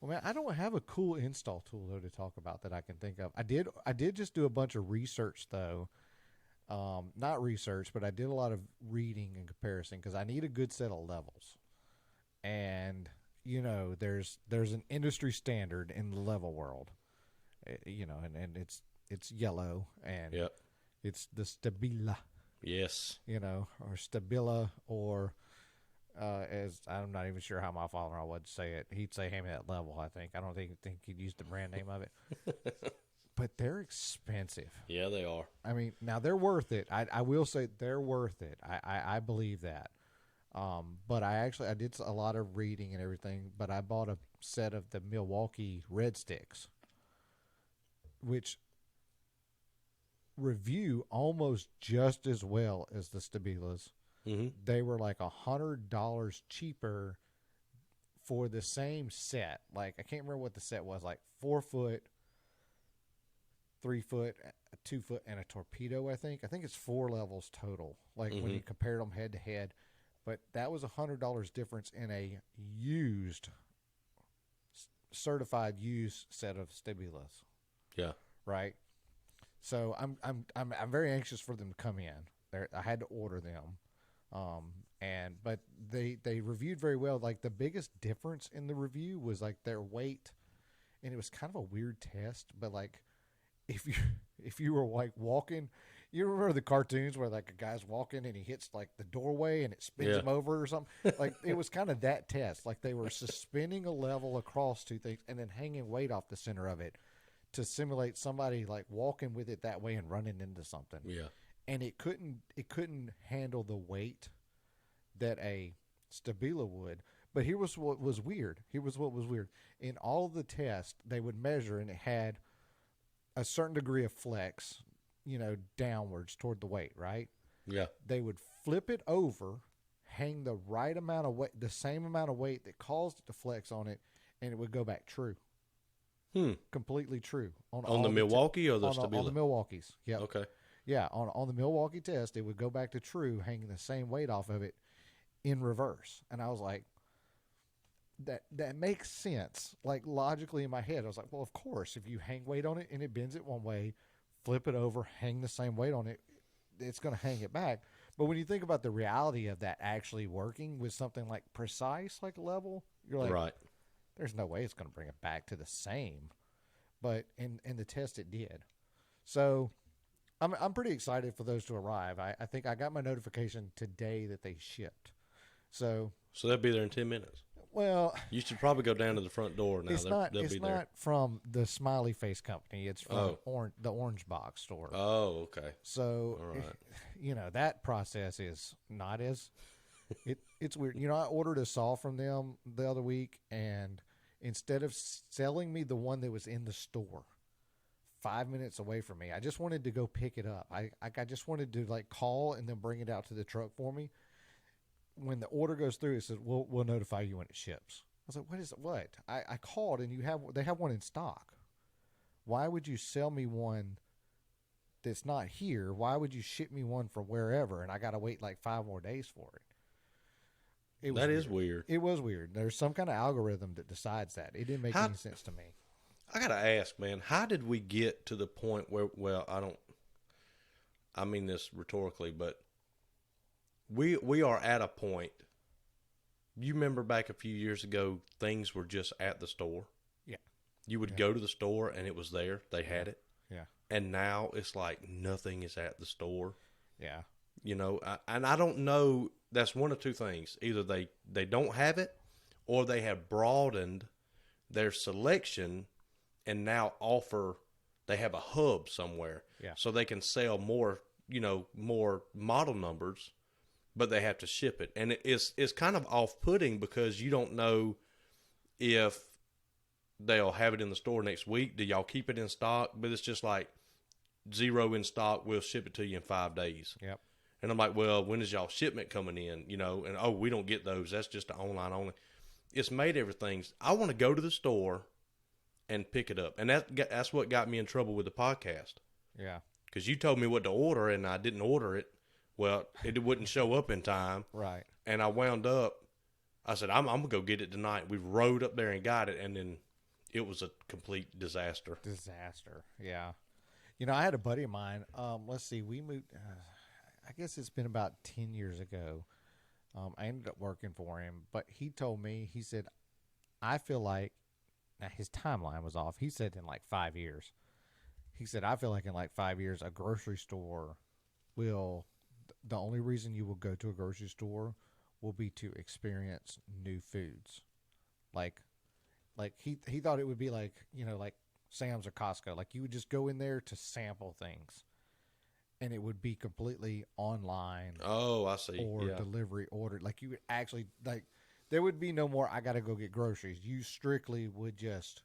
Well, man, I don't have a cool install tool though to talk about that I can think of. I did just do a bunch of research though. Not research, but I did a lot of reading and comparison because I need a good set of levels. And there's an industry standard in the level world. And it's yellow and Yep. it's the Stabila, Yes. or Stabila, or as I'm not even sure how my father-in-law would say it. He'd say, "Hand me that level." I don't think he'd use the brand name of it. But they're expensive. Yeah, they are. I mean, now they're worth it. I will say they're worth it. I believe that. But I did a lot of reading and everything. But I bought a set of the Milwaukee Red Sticks, which review almost just as well as the Stabilas. Mm-hmm. They were like $100 cheaper for the same set. Like I can't remember what the set was. Like 4 foot, 3 foot, a 2 foot, and a torpedo. I think it's 4 levels total. Like when you compared them head to head, but that was $100 difference in a used, certified used set of Stabilas. Yeah. Right. So I'm very anxious for them to come in. I had to order them, but they reviewed very well. Like the biggest difference in the review was like their weight, and it was kind of a weird test. But like if you were like walking, you remember the cartoons where like a guy's walking and he hits like the doorway and it spins him over or something. Like it was kind of that test. Like they were suspending a level across two things and then hanging weight off the center of it to simulate somebody like walking with it that way and running into something. Yeah. And it couldn't handle the weight that a Stabila would. But here was what was weird. In all of the tests, they would measure and it had a certain degree of flex, downwards toward the weight, right? Yeah. They would flip it over, hang the right amount of weight, the same amount of weight that caused it to flex on it, and it would go back true. Completely true. On the Milwaukee or the Stabila? On the Milwaukees. Yeah. Okay. Yeah, on the Milwaukee test, it would go back to true, hanging the same weight off of it in reverse. And I was like, that makes sense. Like logically in my head, I was like, well, of course, if you hang weight on it and it bends it one way, flip it over, hang the same weight on it, it's going to hang it back. But when you think about the reality of that actually working with something like precise, like level, you're like, right. There's no way it's going to bring it back to the same. But in the test, it did. So I'm pretty excited for those to arrive. I think I got my notification today that they shipped. So they'll be there in 10 minutes. Well, you should probably go down to the front door now. It's not from the Smiley Face Company. It's from the Orange Box store. Oh, okay. So, all right. That process is not as it's weird. I ordered a saw from them the other week, and instead of selling me the one that was in the store 5 minutes away from me, I just wanted to go pick it up. I just wanted to like call and then bring it out to the truck for me. When the order goes through, it says we'll notify you when it ships. I was like, what is it? What? I called and they have one in stock. Why would you sell me one that's not here? Why would you ship me one from wherever and I got to wait like 5 more days for it? That is weird. It was weird. There's some kind of algorithm that decides that. It didn't make any sense to me. I got to ask, man, how did we get to the point where, I mean this rhetorically, but we are at a point. You remember back a few years ago, things were just at the store. Yeah. You would go to the store and it was there. They had it. Yeah. And now it's like nothing is at the store. Yeah. And I don't know. That's one of two things. Either they don't have it, or they have broadened their selection and now they have a hub somewhere. Yeah. So they can sell more model numbers, but they have to ship it. And it's kind of off-putting because you don't know if they'll have it in the store next week. Do y'all keep it in stock? But it's just like 0 in stock. We'll ship it to you in 5 days. Yep. And I'm like, well, when is y'all shipment coming in? And we don't get those. That's just the online only. It's made everything. I want to go to the store and pick it up. And that's what got me in trouble with the podcast. Yeah. Because you told me what to order and I didn't order it. Well, it wouldn't show up in time. Right. And I wound up, I said, I'm going to go get it tonight. We rode up there and got it. And then it was a complete disaster. Yeah. I had a buddy of mine. Let's see. We moved, I guess it's been about 10 years ago. I ended up working for him, but he told me, he said, I feel like, now his timeline was off. He said in like 5 years. He said, I feel like in like 5 years, a grocery store the only reason you will go to a grocery store will be to experience new foods. Like he thought it would be like, like Sam's or Costco. Like you would just go in there to sample things. And it would be completely online. Oh, I see. Or delivery ordered. Like you would actually, like, there would be no more, I got to go get groceries. You strictly would just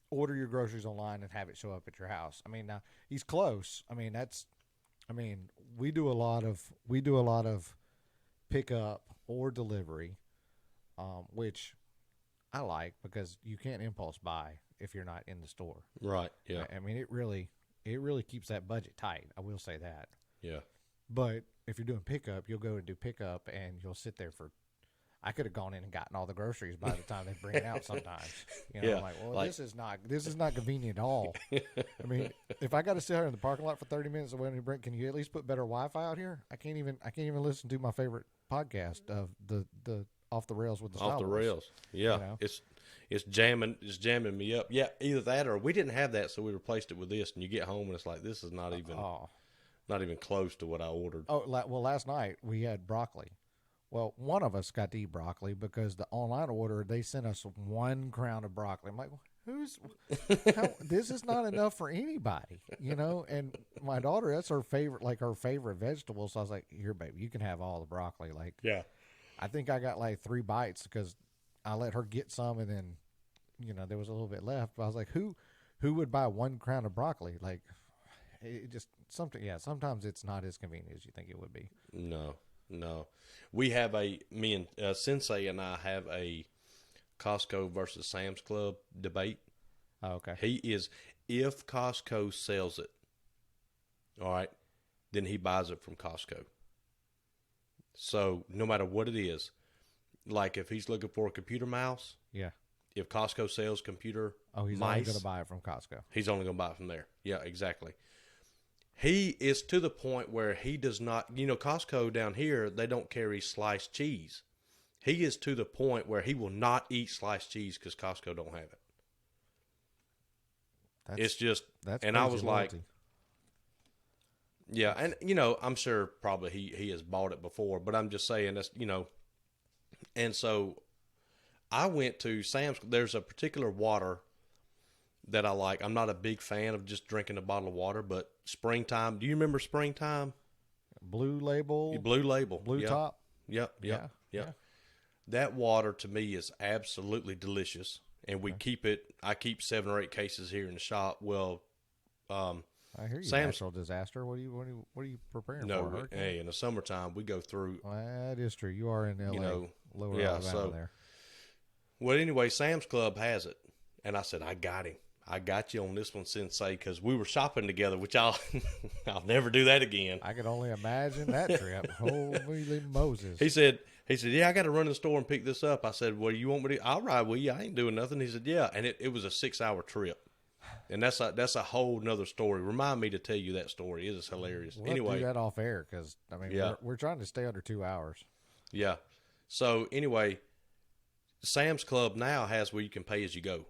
order your groceries online and have it show up at your house. I mean, now he's close. We do a lot of pickup or delivery, which I like because you can't impulse buy if you're not in the store. Right. Yeah. I mean, it really keeps that budget tight. I will say that. Yeah. But if you're doing pickup, you'll go and do pickup, and you'll sit there for. I could have gone in and gotten all the groceries by the time they bring it out. Sometimes, Yeah. I'm like, well, this is not convenient at all. I mean, if I got to sit here in the parking lot for 30 minutes when you bring, can you at least put better Wi-Fi out here? I can't even listen to my favorite podcast of the off the rails with the Off the Wars. rails. Yeah. It's jamming me up. Yeah, either that or we didn't have that, so we replaced it with this. And you get home and it's like this is not even close to what I ordered. Oh, well, last night we had broccoli. Well, one of us got to eat broccoli because the online order, they sent us 1 crown of broccoli. I'm like, this is not enough for anybody, And my daughter, that's her favorite vegetable. So I was like, here, baby, you can have all the broccoli. Like, Yeah. I think I got like 3 bites because I let her get some and then, there was a little bit left. But I was like, who would buy 1 crown of broccoli? Like, it just sometimes it's not as convenient as you think it would be. No. We have me and Sensei and I have a Costco versus Sam's Club debate. Oh, okay. If Costco sells it, all right, then he buys it from Costco. So no matter what it is, like if he's looking for a computer mouse, yeah. If Costco sells computer he's mice, only going to buy it from Costco. He's only going to buy it from there. Yeah, exactly. He is to the point where he does not, Costco down here, they don't carry sliced cheese. He is to the point where he will not eat sliced cheese because Costco don't have it. It's just, and I was like, yeah, and I'm sure probably he has bought it before, but I'm just saying that's, and so I went to Sam's. There's a particular water that I like. I'm not a big fan of just drinking a bottle of water, but Springtime. Do you remember Springtime? Blue Label. Blue Top. Yep. That water to me is absolutely delicious, and we keep it. I keep 7 or 8 cases here in the shop. Well, I hear you. Natural disaster. What are you preparing for? No, hey, in the summertime we go through. Well, that is true. You are in LA, lower Alabama there. Well, anyway, Sam's Club has it, and I said, I got him. I got you on this one, Sensei, because we were shopping together, which I'll never do that again. I can only imagine that trip. Holy Moses! He said, yeah, I got to run to the store and pick this up. I said, well, you want me to? I'll ride with you. I ain't doing nothing. He said, yeah, and it was a 6-hour trip, and that's a whole nother story. Remind me to tell you that story. It is hilarious. We'll anyway, do that off air because we're trying to stay under 2 hours. Yeah. So anyway, Sam's Club now has where you can pay as you go.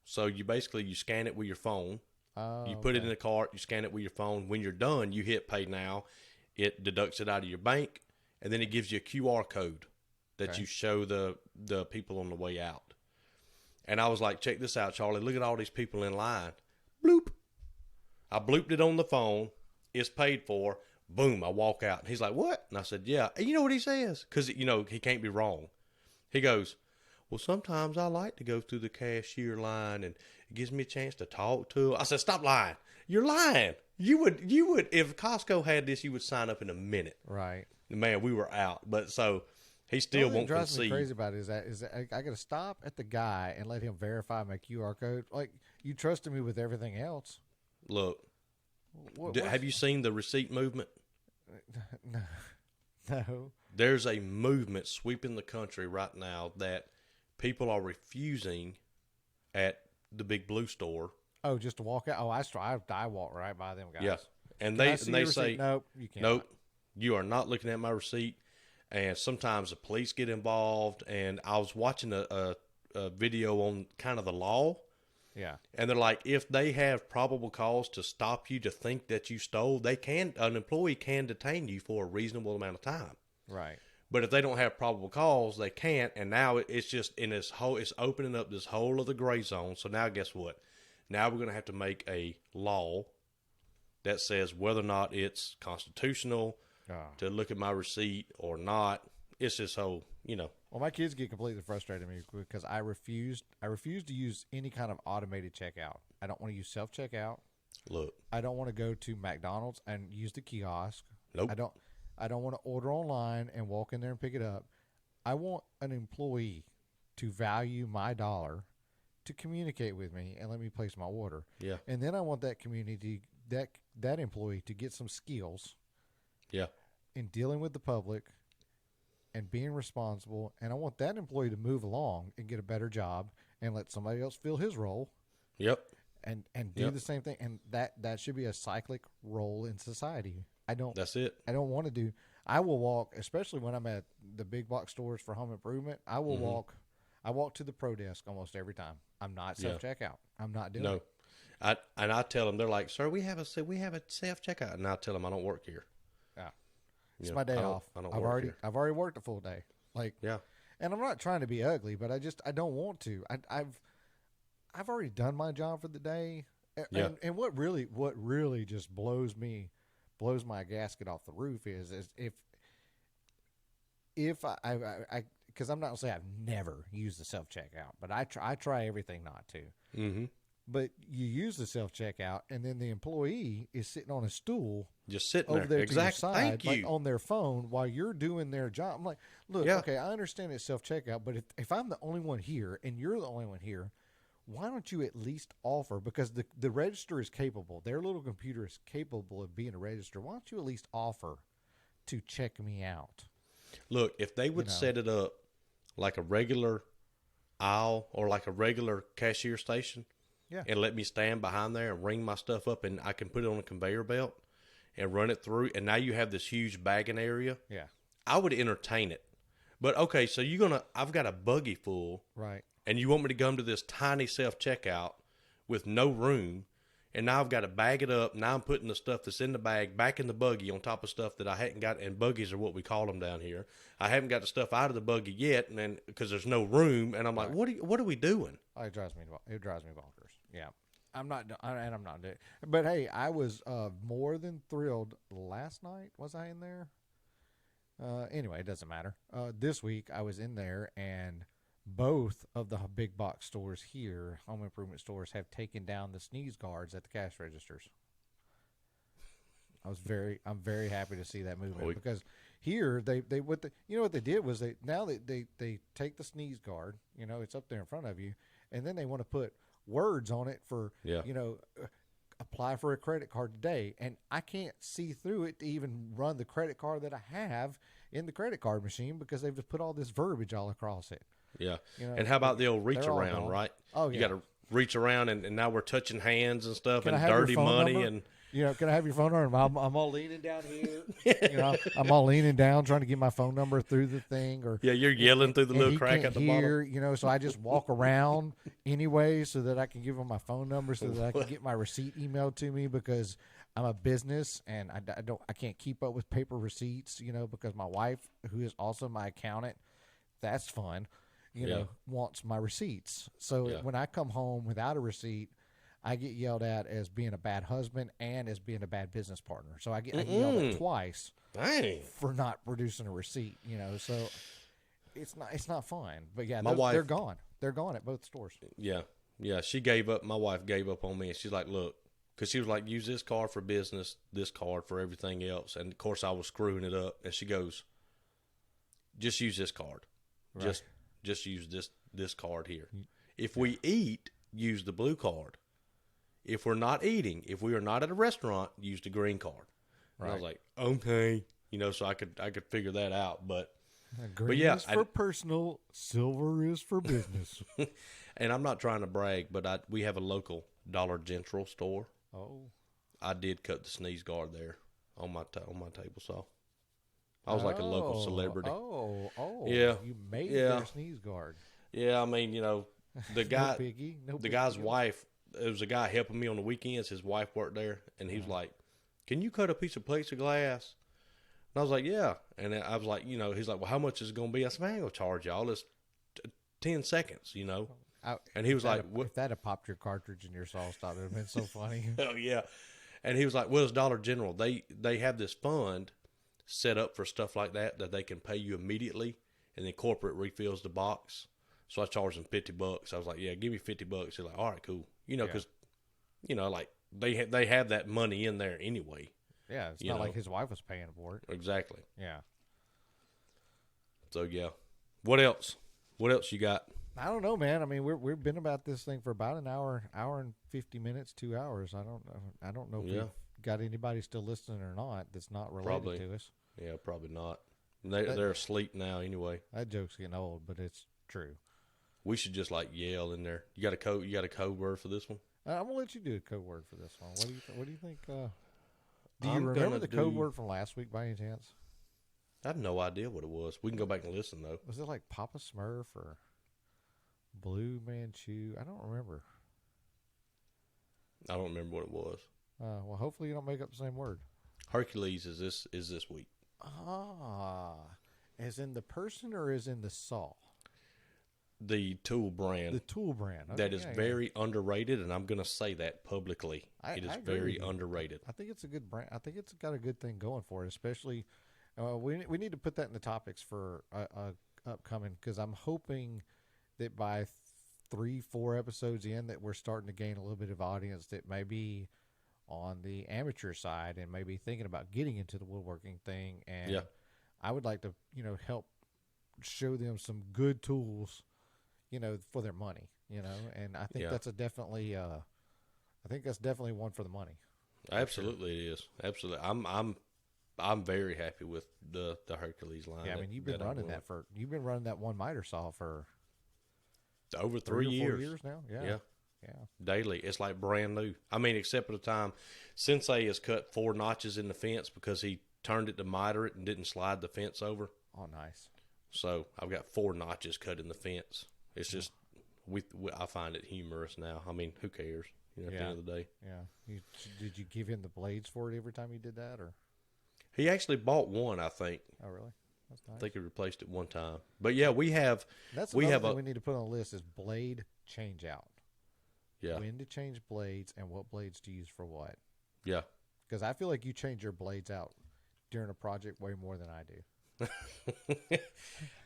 So you scan it with your phone. You put it in the cart. You scan it with your phone. When you're done, you hit pay now. It deducts it out of your bank, and then it gives you a QR code that you show the people on the way out. And I was like, check this out, Charlie. Look at all these people in line. Bloop. I blooped it on the phone. It's paid for. Boom. I walk out. And he's like, what? And I said, yeah. And you know what he says? Because, he can't be wrong. He goes, well, sometimes I like to go through the cashier line, and it gives me a chance to talk to her. I said, stop lying. You're lying. You would, if Costco had this, you would sign up in a minute. Right. Man, we were out. But so he still won't concede. What drives me crazy about it is that I got to stop at the guy and let him verify my QR code. Like, you trusted me with everything else. Look, have you seen the receipt movement? No. There's a movement sweeping the country right now that people are refusing at the Big Blue store. Oh, just to walk out? Oh, I walk right by them guys. Yeah. And they say, nope, you can't. Nope, you are not looking at my receipt. And sometimes the police get involved. And I was watching a video on kind of the law. Yeah. And they're like, if they have probable cause to stop you to think that you stole, an employee can detain you for a reasonable amount of time. Right. But if they don't have probable cause, they can't. And now it's just it's opening up this whole other gray zone. So now guess what? Now we're going to have to make a law that says whether or not it's constitutional to look at my receipt or not. It's this whole, Well, my kids get completely frustrated with me because I refuse to use any kind of automated checkout. I don't want to use self-checkout. Look. I don't want to go to McDonald's and use the kiosk. Nope. I don't want to order online and walk in there and pick it up. I want an employee to value my dollar, to communicate with me and let me place my order. Yeah. And then I want that community, that employee, to get some skills. Yeah. In dealing with the public and being responsible, and I want that employee to move along and get a better job and let somebody else fill his role. Yep. And do the same thing, and that should be a cyclic role in society. That's it. I don't want to do. I will walk, especially when I'm at the big box stores for home improvement. I will walk. I walk to the pro desk almost every time. I'm not self checkout. I'm not doing it. I tell them, they're like, "Sir, we have a self checkout," and I tell them I don't work here. Yeah, it's my day off. I've already worked a full day. And I'm not trying to be ugly, but I don't want to. I've already done my job for the day. And what really just blows my gasket off the roof is if I because I'm not gonna say I've never used the self checkout, but I try everything not to. Mm-hmm. But you use the self checkout, and then the employee is sitting on a stool, just sitting over there to your side, Thank you. like on their phone while you're doing their job. I'm like, look, okay, I understand it's self checkout, but if I'm the only one here and you're the only one here, why don't you at least offer? Because the register is capable. Their little computer is capable of being a register. Why don't you at least offer to check me out? Look, if they would set it up like a regular aisle or like a regular cashier station, and let me stand behind there and ring my stuff up, and I can put it on a conveyor belt and run it through, and now you have this huge bagging area. Yeah, I would entertain it. But okay, so I've got a buggy full, right? And you want me to come to this tiny self checkout with no room, and now I've got to bag it up. Now I'm putting the stuff that's in the bag back in the buggy on top of stuff that I hadn't got. And buggies are what we call them down here. I haven't got the stuff out of the buggy yet, and because there's no room. And I'm like, what are we doing? Oh, it drives me bonkers. Yeah, I'm not doing. But hey, I was more than thrilled last night. Was I in there? Anyway, it doesn't matter. This week I was in there, and both of the big box stores here, home improvement stores, have taken down the sneeze guards at the cash registers. I'm very happy to see that movement, because here what they did was they take the sneeze guard, it's up there in front of you, and then they want to put words on it for apply for a credit card today, and I can't see through it to even run the credit card that I have in the credit card machine, because they've just put all this verbiage all across it. Yeah. And how about the old reach around, right? Oh, yeah. You got to reach around, and now we're touching hands and stuff, Can and I have dirty your phone money. number? And can I have your phone number? I'm all leaning down here. I'm all leaning down trying to get my phone number through the thing. Or you're yelling through the little crack at the hear, bottom. So I just walk around anyway so that I can give them my phone number so that I can get my receipt emailed to me, because I'm a business and I can't keep up with paper receipts, because my wife, who is also my accountant, that's fun. Wants my receipts. So when I come home without a receipt, I get yelled at as being a bad husband and as being a bad business partner. So I get yelled at twice for not producing a receipt. So it's not fun. But yeah, my wife, they're gone. They're gone at both stores. Yeah, she gave up. My wife gave up on me, and she's like, "Look," because she was like, "Use this card for business, this card for everything else." And of course, I was screwing it up. And she goes, "Just use this card. Right. Just use this card here. If we eat, use the blue card. If we're not eating, if we are not at a restaurant, use the green card." Right. And I was like, okay, so I could figure that out. But green is for personal, silver is for business. And I'm not trying to brag, but we have a local Dollar General store. Oh, I did cut the sneeze guard there on my table saw. I was like a local celebrity. Oh, yeah. You made their sneeze guard. Yeah, I mean, the guy, no the guy's wife. There was a guy helping me on the weekends. His wife worked there, and he was like, "Can you cut a piece of plexiglass?" And I was like, "Yeah." And I was like, he's like, "Well, how much is it going to be?" I said, "Man, I ain't going to charge y'all. It's 10 seconds, And he was like, if that had popped your cartridge in your saw stop, it would have been so funny. Oh, yeah. And he was like, "Well, it's Dollar General. They have this fund set up for stuff like that they can pay you immediately, and then corporate refills the box." So I charged him $50. I was like, "Yeah, give me $50." He's like, "All right, cool." Because, like they have that money in there anyway. Yeah, it's not like his wife was paying for it. Exactly. Yeah. So yeah, what else? What else you got? I don't know, man. I mean, we've been about this thing for about an hour and 50 minutes, 2 hours. I don't know if Yeah. we've got anybody still listening or not. That's not related Probably. to us. Yeah, probably not. That, They're asleep now anyway. that joke's getting old, but it's true. We should just like yell in there. You got a code word for this one? I'm gonna let you do a code word for this one. What do you think? Do you I'm remember gonna the code word from last week by any chance? I have no idea what it was. We can go back and listen though. Was it like Papa Smurf or Blue Manchu? I don't remember. I don't remember what it was. Well, hopefully you don't make up the same word. Hercules is this week. Ah, as in the person or as in the saw? The tool brand. The tool brand. That is very underrated, and I'm going to say that publicly. It is I agree very with you. underrated. I think it's a good brand. I think it's got a good thing going for it, especially we need to put that in the topics for upcoming, because I'm hoping that by 3-4 episodes in that we're starting to gain a little bit of audience that may be on the amateur side and maybe thinking about getting into the woodworking thing. And Yeah. I would like to, help show them some good tools, for their money, and I think Yeah. that's definitely one for the money. Absolutely, it is. Absolutely, I'm very happy with the Hercules line. Yeah, I mean, you've been running that one miter saw for over 3 or 4 years. years now. Yeah. Yeah. Daily. It's like brand new. I mean, except for the time Sensei has cut 4 notches in the fence because he turned it to miter it and didn't slide the fence over. Oh, nice. So I've got 4 notches cut in the fence. It's just I find it humorous now. I mean, who cares? At the end of the day. Yeah. Did you give him the blades for it every time you did that, or? He actually bought one, I think. Oh, really? That's nice. I think he replaced it one time. But yeah, we have. That's we another have thing a. we need to put on the list is blade change out. Yeah. When to change blades and what blades to use for what. Yeah. Because I feel like you change your blades out during a project way more than I do.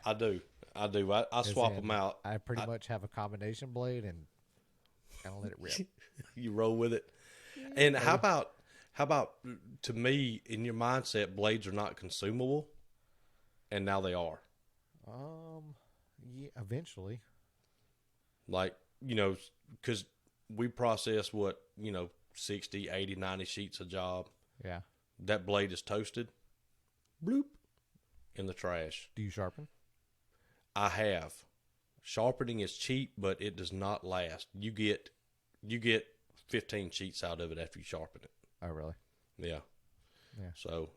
I do. I swap them out. I pretty much have a combination blade and kind of let it rip. You roll with it. And how about to me, in your mindset, blades are not consumable, and now they are. Yeah, eventually. Like, because we process 60, 80, 90 sheets a job. Yeah. That blade is toasted. Bloop. In the trash. Do you sharpen? I have. Sharpening is cheap, but it does not last. You get 15 sheets out of it after you sharpen it. Oh, really? Yeah. Yeah. So,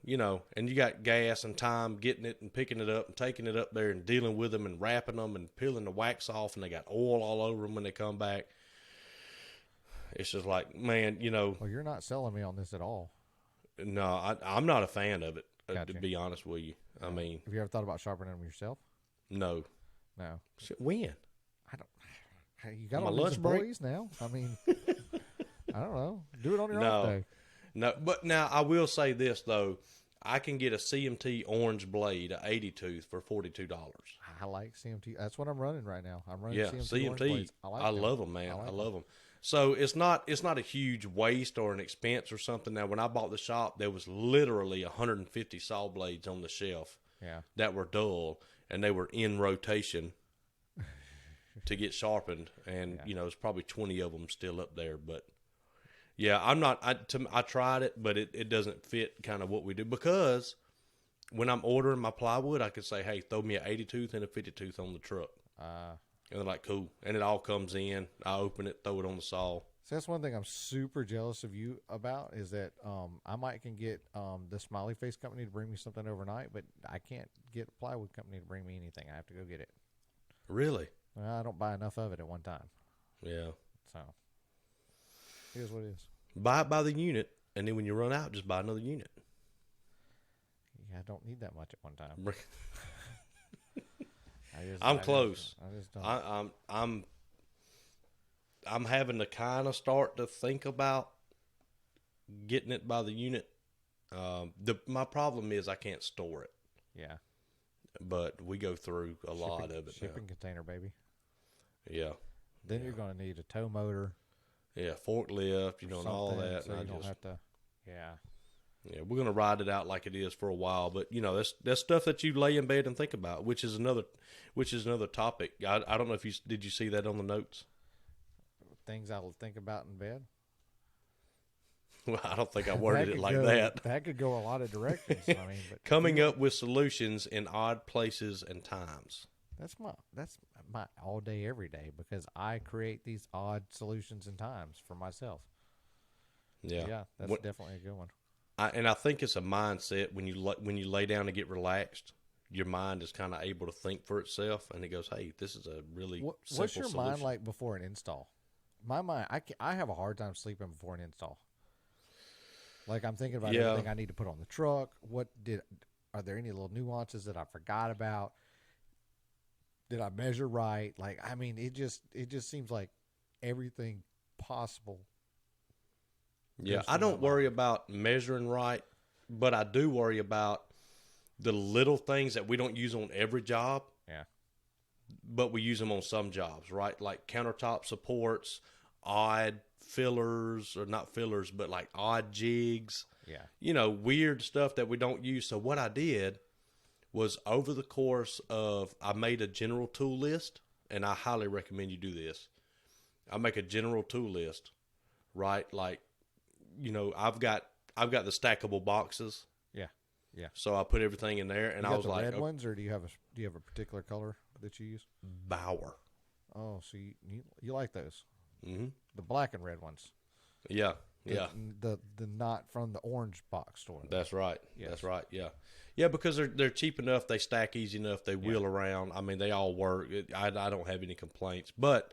and you got gas and time getting it and picking it up and taking it up there and dealing with them and wrapping them and peeling the wax off, and they got oil all over them when they come back. It's just like, man, Well, you're not selling me on this at all. No, I'm not a fan of it, Gotcha. to be honest with you. I mean, Have you ever thought about sharpening them yourself? no. No. When? I don't. Hey, you got My all lunch these break? employees now. I mean, I don't know. Do it on your No. off day. No, but now I will say this, though. I can get a CMT orange blade, a 80 tooth, for $42. I like CMT. That's what I'm running right now. I'm running Yeah, CMT. orange CMT. blades. I love them, man. like I love them. So it's not a huge waste or an expense or something. Now, when I bought the shop, there was literally 150 saw blades on the shelf Yeah. that were dull, and they were in rotation to get sharpened. And there's probably 20 of them still up there. But yeah, I'm not. I tried it, but it doesn't fit kind of what we do, because when I'm ordering my plywood, I could say, hey, throw me an 80 tooth and a 50 tooth on the truck. And they're like, cool. And it all comes in. I open it, throw it on the saw. So that's one thing I'm super jealous of you about, is that I can get the Smiley Face company to bring me something overnight, but I can't get a plywood company to bring me anything. I have to go get it. Really? I don't buy enough of it at one time. Yeah. So here's what it is. Buy it by the unit, and then when you run out, just buy another unit. Yeah, I don't need that much at one time. I'm close. I just don't. I'm having to kind of start to think about getting it by the unit. My problem is I can't store it. Yeah. But we go through a lot of it Shipping now. container, baby. Yeah. Then you're going to need a tow motor. Yeah, forklift, and all that. So and you don't have to. Yeah. Yeah, we're gonna ride it out like it is for a while, but that's stuff that you lay in bed and think about, which is another topic. I don't know if did you see that on the notes? Things I will think about in bed. Well, I don't think I worded it like go, that. That could go a lot of directions. I mean, but Coming up with solutions in odd places and times. that's my all day every day because I create these odd solutions and times for myself. Yeah, Yeah, that's definitely a good one. And I think it's a mindset when you lay down to get relaxed. Your mind is kind of able to think for itself, and it goes, "Hey, this is a really simple What's your solution." mind like before an install? My mind, I have a hard time sleeping before an install. Like I'm thinking about Yeah, everything I need to put on the truck. Are there any little nuances that I forgot about? Did I measure right? Like I mean, it just seems like everything possible yeah. goes I through my don't worry mind. about measuring right, but I do worry about the little things that we don't use on every job, Yeah, but we use them on some jobs, right? Like countertop supports, odd fillers, or not fillers, but like odd jigs, yeah, weird stuff that we don't use. So what I did was over the course of, I made a general tool list, and I highly recommend you do this. I make a general tool list, right? Like, I've got the stackable boxes, yeah, yeah. so I put everything in there, and You I got was the like, red oh, ones, or do you have a particular color that you use? Bauer. Oh, so you like those? Hmm. The black and red ones. Yeah, The, yeah. the not from the orange box store. That's right. Yes. That's right. Yeah, yeah. Because they're cheap enough, they stack easy enough, they wheel around. I mean, they all work. I don't have any complaints. But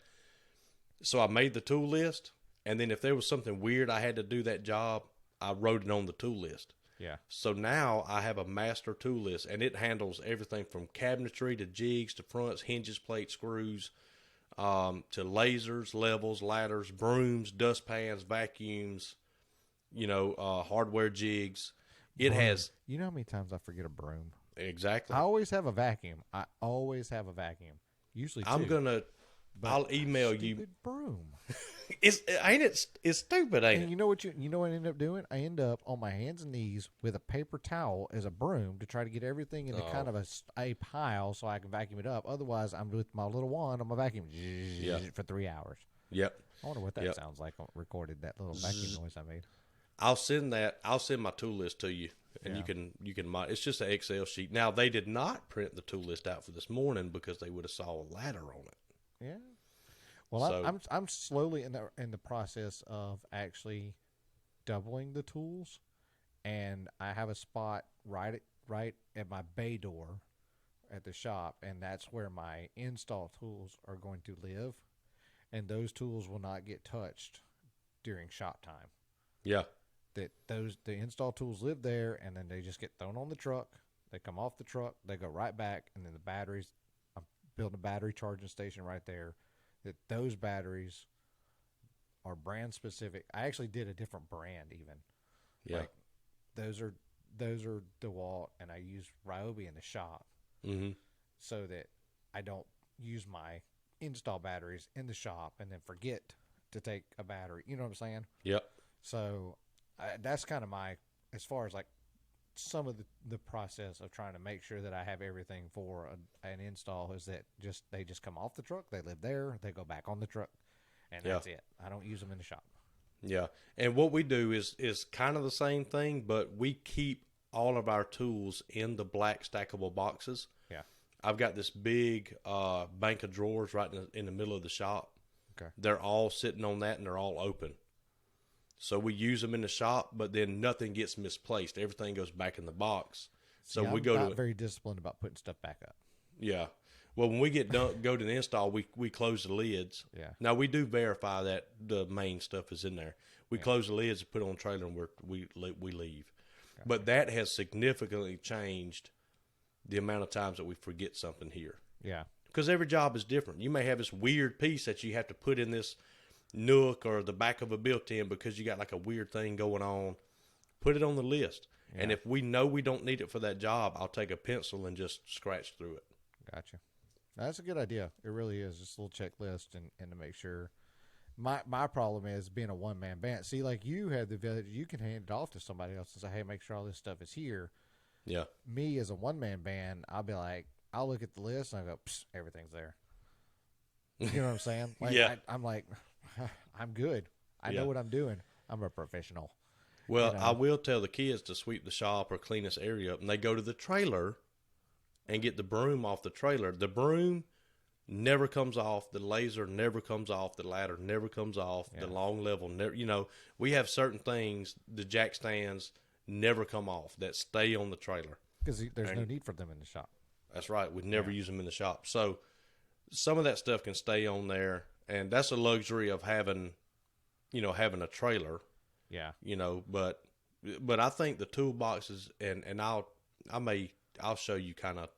so I made the tool list, and then if there was something weird I had to do that job, I wrote it on the tool list. Yeah. So now I have a master tool list, and it handles everything from cabinetry to jigs to fronts, hinges, plates, screws, to lasers, levels, ladders, brooms, dustpans, vacuums, hardware jigs. It Broom. has You know how many times I forget a broom? exactly. I always have a vacuum. I always have a vacuum. Usually I'm two. gonna. But I'll email you. stupid broom. It's stupid, ain't And it? you know what I end up doing? I end up on my hands and knees with a paper towel as a broom to try to get everything into kind of a pile so I can vacuum it up. Otherwise, I'm with my little wand on my vacuum for 3 hours. Yep. I wonder what that Yep. sounds like. Recorded that little vacuum noise I made. I'll send my tool list to you, and Yeah. you can it's just an Excel sheet. Now they did not print the tool list out for this morning because they would have saw a ladder on it. Yeah. Well, So- I'm slowly in the process of actually doubling the tools, and I have a spot right at my bay door at the shop, and that's where my install tools are going to live, and those tools will not get touched during shop time. Yeah. The install tools live there, and then they just get thrown on the truck. They come off the truck, they go right back, and then the batteries. I'm building a battery charging station right there. That those batteries are brand specific. I actually did a different brand even. Yeah. Like those are DeWalt, and I use Ryobi in the shop Mm-hmm. so that I don't use my install batteries in the shop and then forget to take a battery. You know what I'm saying? Yep. So that's kind of as far as like some of the process of trying to make sure that I have everything for an install is that they just come off the truck, they live there, they go back on the truck, and that's it. I don't use them in the shop. Yeah. And what we do is kind of the same thing, but we keep all of our tools in the black stackable boxes. Yeah. I've got this big bank of drawers right in the middle of the shop. Okay. They're all sitting on that, and they're all open. So we use them in the shop, but then nothing gets misplaced. Everything goes back in the box. So I'm we go not to very disciplined about putting stuff back up. yeah. Well, when we get done, go to the install, we close the lids. Yeah. Now we do verify that the main stuff is in there. We close the lids and put it on the trailer, and we leave. Gotcha. But that has significantly changed the amount of times that we forget something here. Yeah. Because every job is different. You may have this weird piece that you have to put in this nook or the back of a built-in because you got like a weird thing going on. Put it on the list. Yeah. And if we know we don't need it for that job, I'll take a pencil and just scratch through it. Gotcha. That's a good idea. It really is. Just a little checklist and to make sure my problem is being a one man band. See, like you have the ability, you can hand it off to somebody else and say, "Hey, make sure all this stuff is here." Yeah. Me as a one man band, I'll be like, I'll look at the list and I go, Psst, everything's there. You know what I'm saying? Like, Yeah. I'm like, I'm good. I Yeah. know what I'm doing. I'm a professional. Well, You I know? will tell the kids to sweep the shop or clean this area up, and they go to the trailer and get the broom off the trailer. The broom never comes off. The laser never comes off. The ladder never comes off. Yeah. The long level never. You know, we have certain things. The jack stands never come off that stay on the trailer. Because there's no need for them in the shop. That's right. We never use them in the shop. So some of that stuff can stay on there, and that's a luxury of having, having a trailer. Yeah. But I think the toolboxes and I'll show you kind of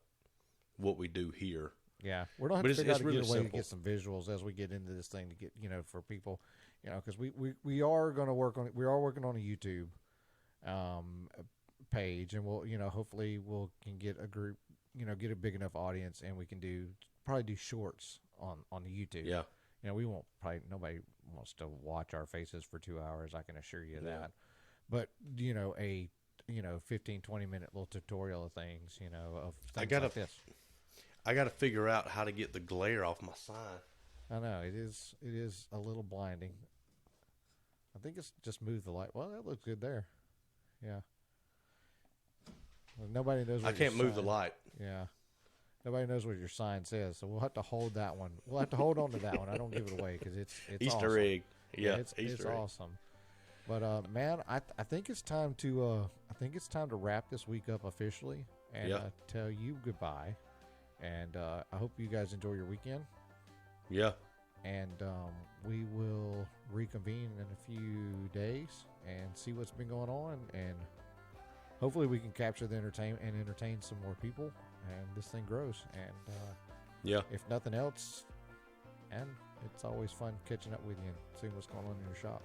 what we do here. Yeah, we're going to But have to figure out it's a really good way to simple. get some visuals as we get into this thing to get, for people, because we are going to work on it. We are working on a YouTube page, and we'll, hopefully can get a group, get a big enough audience, and we can probably do shorts on the YouTube. Yeah. We won't nobody wants to watch our faces for 2 hours. I can assure you Yeah. that. But, a 15, 20-minute little tutorial of things, of things like this. I got to figure out how to get the glare off my sign. I know it is a little blinding. I think it's just move the light. Well, that looks good there. Yeah. Well, nobody knows. I can't move the light. Yeah. Nobody knows what your sign says, so we'll have to hold that one. We'll have to hold on to that one. I don't give it away because it's Easter awesome. egg. Yeah, it's Easter egg. awesome. But man, I think it's time to wrap this week up officially and tell you goodbye. And I hope you guys enjoy your weekend. Yeah. And we will reconvene in a few days and see what's been going on. And hopefully we can capture the entertain some more people. And this thing grows. And if nothing else, and it's always fun catching up with you and seeing what's going on in your shop.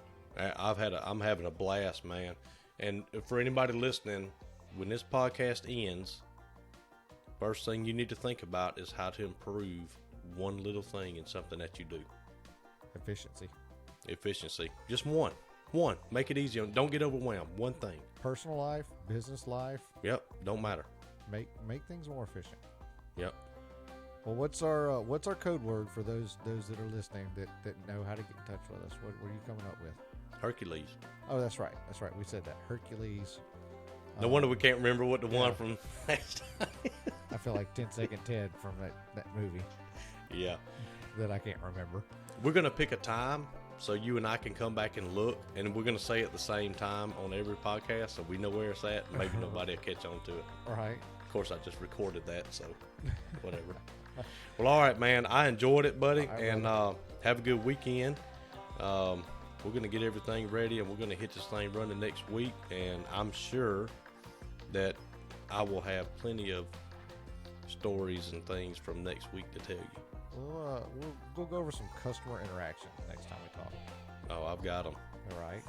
I'm having a blast, man. And for anybody listening, when this podcast ends, first thing you need to think about is how to improve one little thing in something that you do. Efficiency. Just one. Make it easy. Don't get overwhelmed. One thing. Personal life, business life. Yep. Don't matter. Make things more efficient. Yep. Well, what's our code word for those that are listening that know how to get in touch with us? What are you coming up with? Hercules. Oh, that's right. We said that. Hercules. No wonder we can't remember what the one from last time. I feel like 10-Second Ted from that movie Yeah. that I can't remember. We're going to pick a time so you and I can come back and look, and we're going to say it at the same time on every podcast so we know where it's at. Maybe nobody will catch on to it. All right. Of course, I just recorded that, so whatever. Well, all right, man. I enjoyed it, buddy, and have a good weekend. We're going to get everything ready, and we're going to hit this thing running next week, and I'm sure that I will have plenty of stories and things from next week to tell you. We'll go over some customer interaction next time we talk. Oh, I've got them. All right.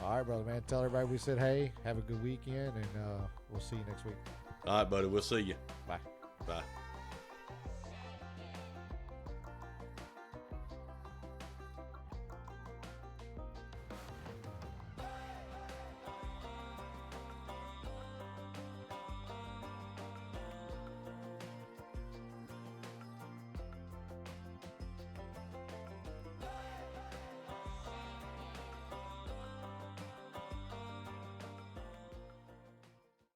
All right, brother, man. Tell everybody we said hey. Have a good weekend, and we'll see you next week. All right, buddy. We'll see you. Bye. Bye.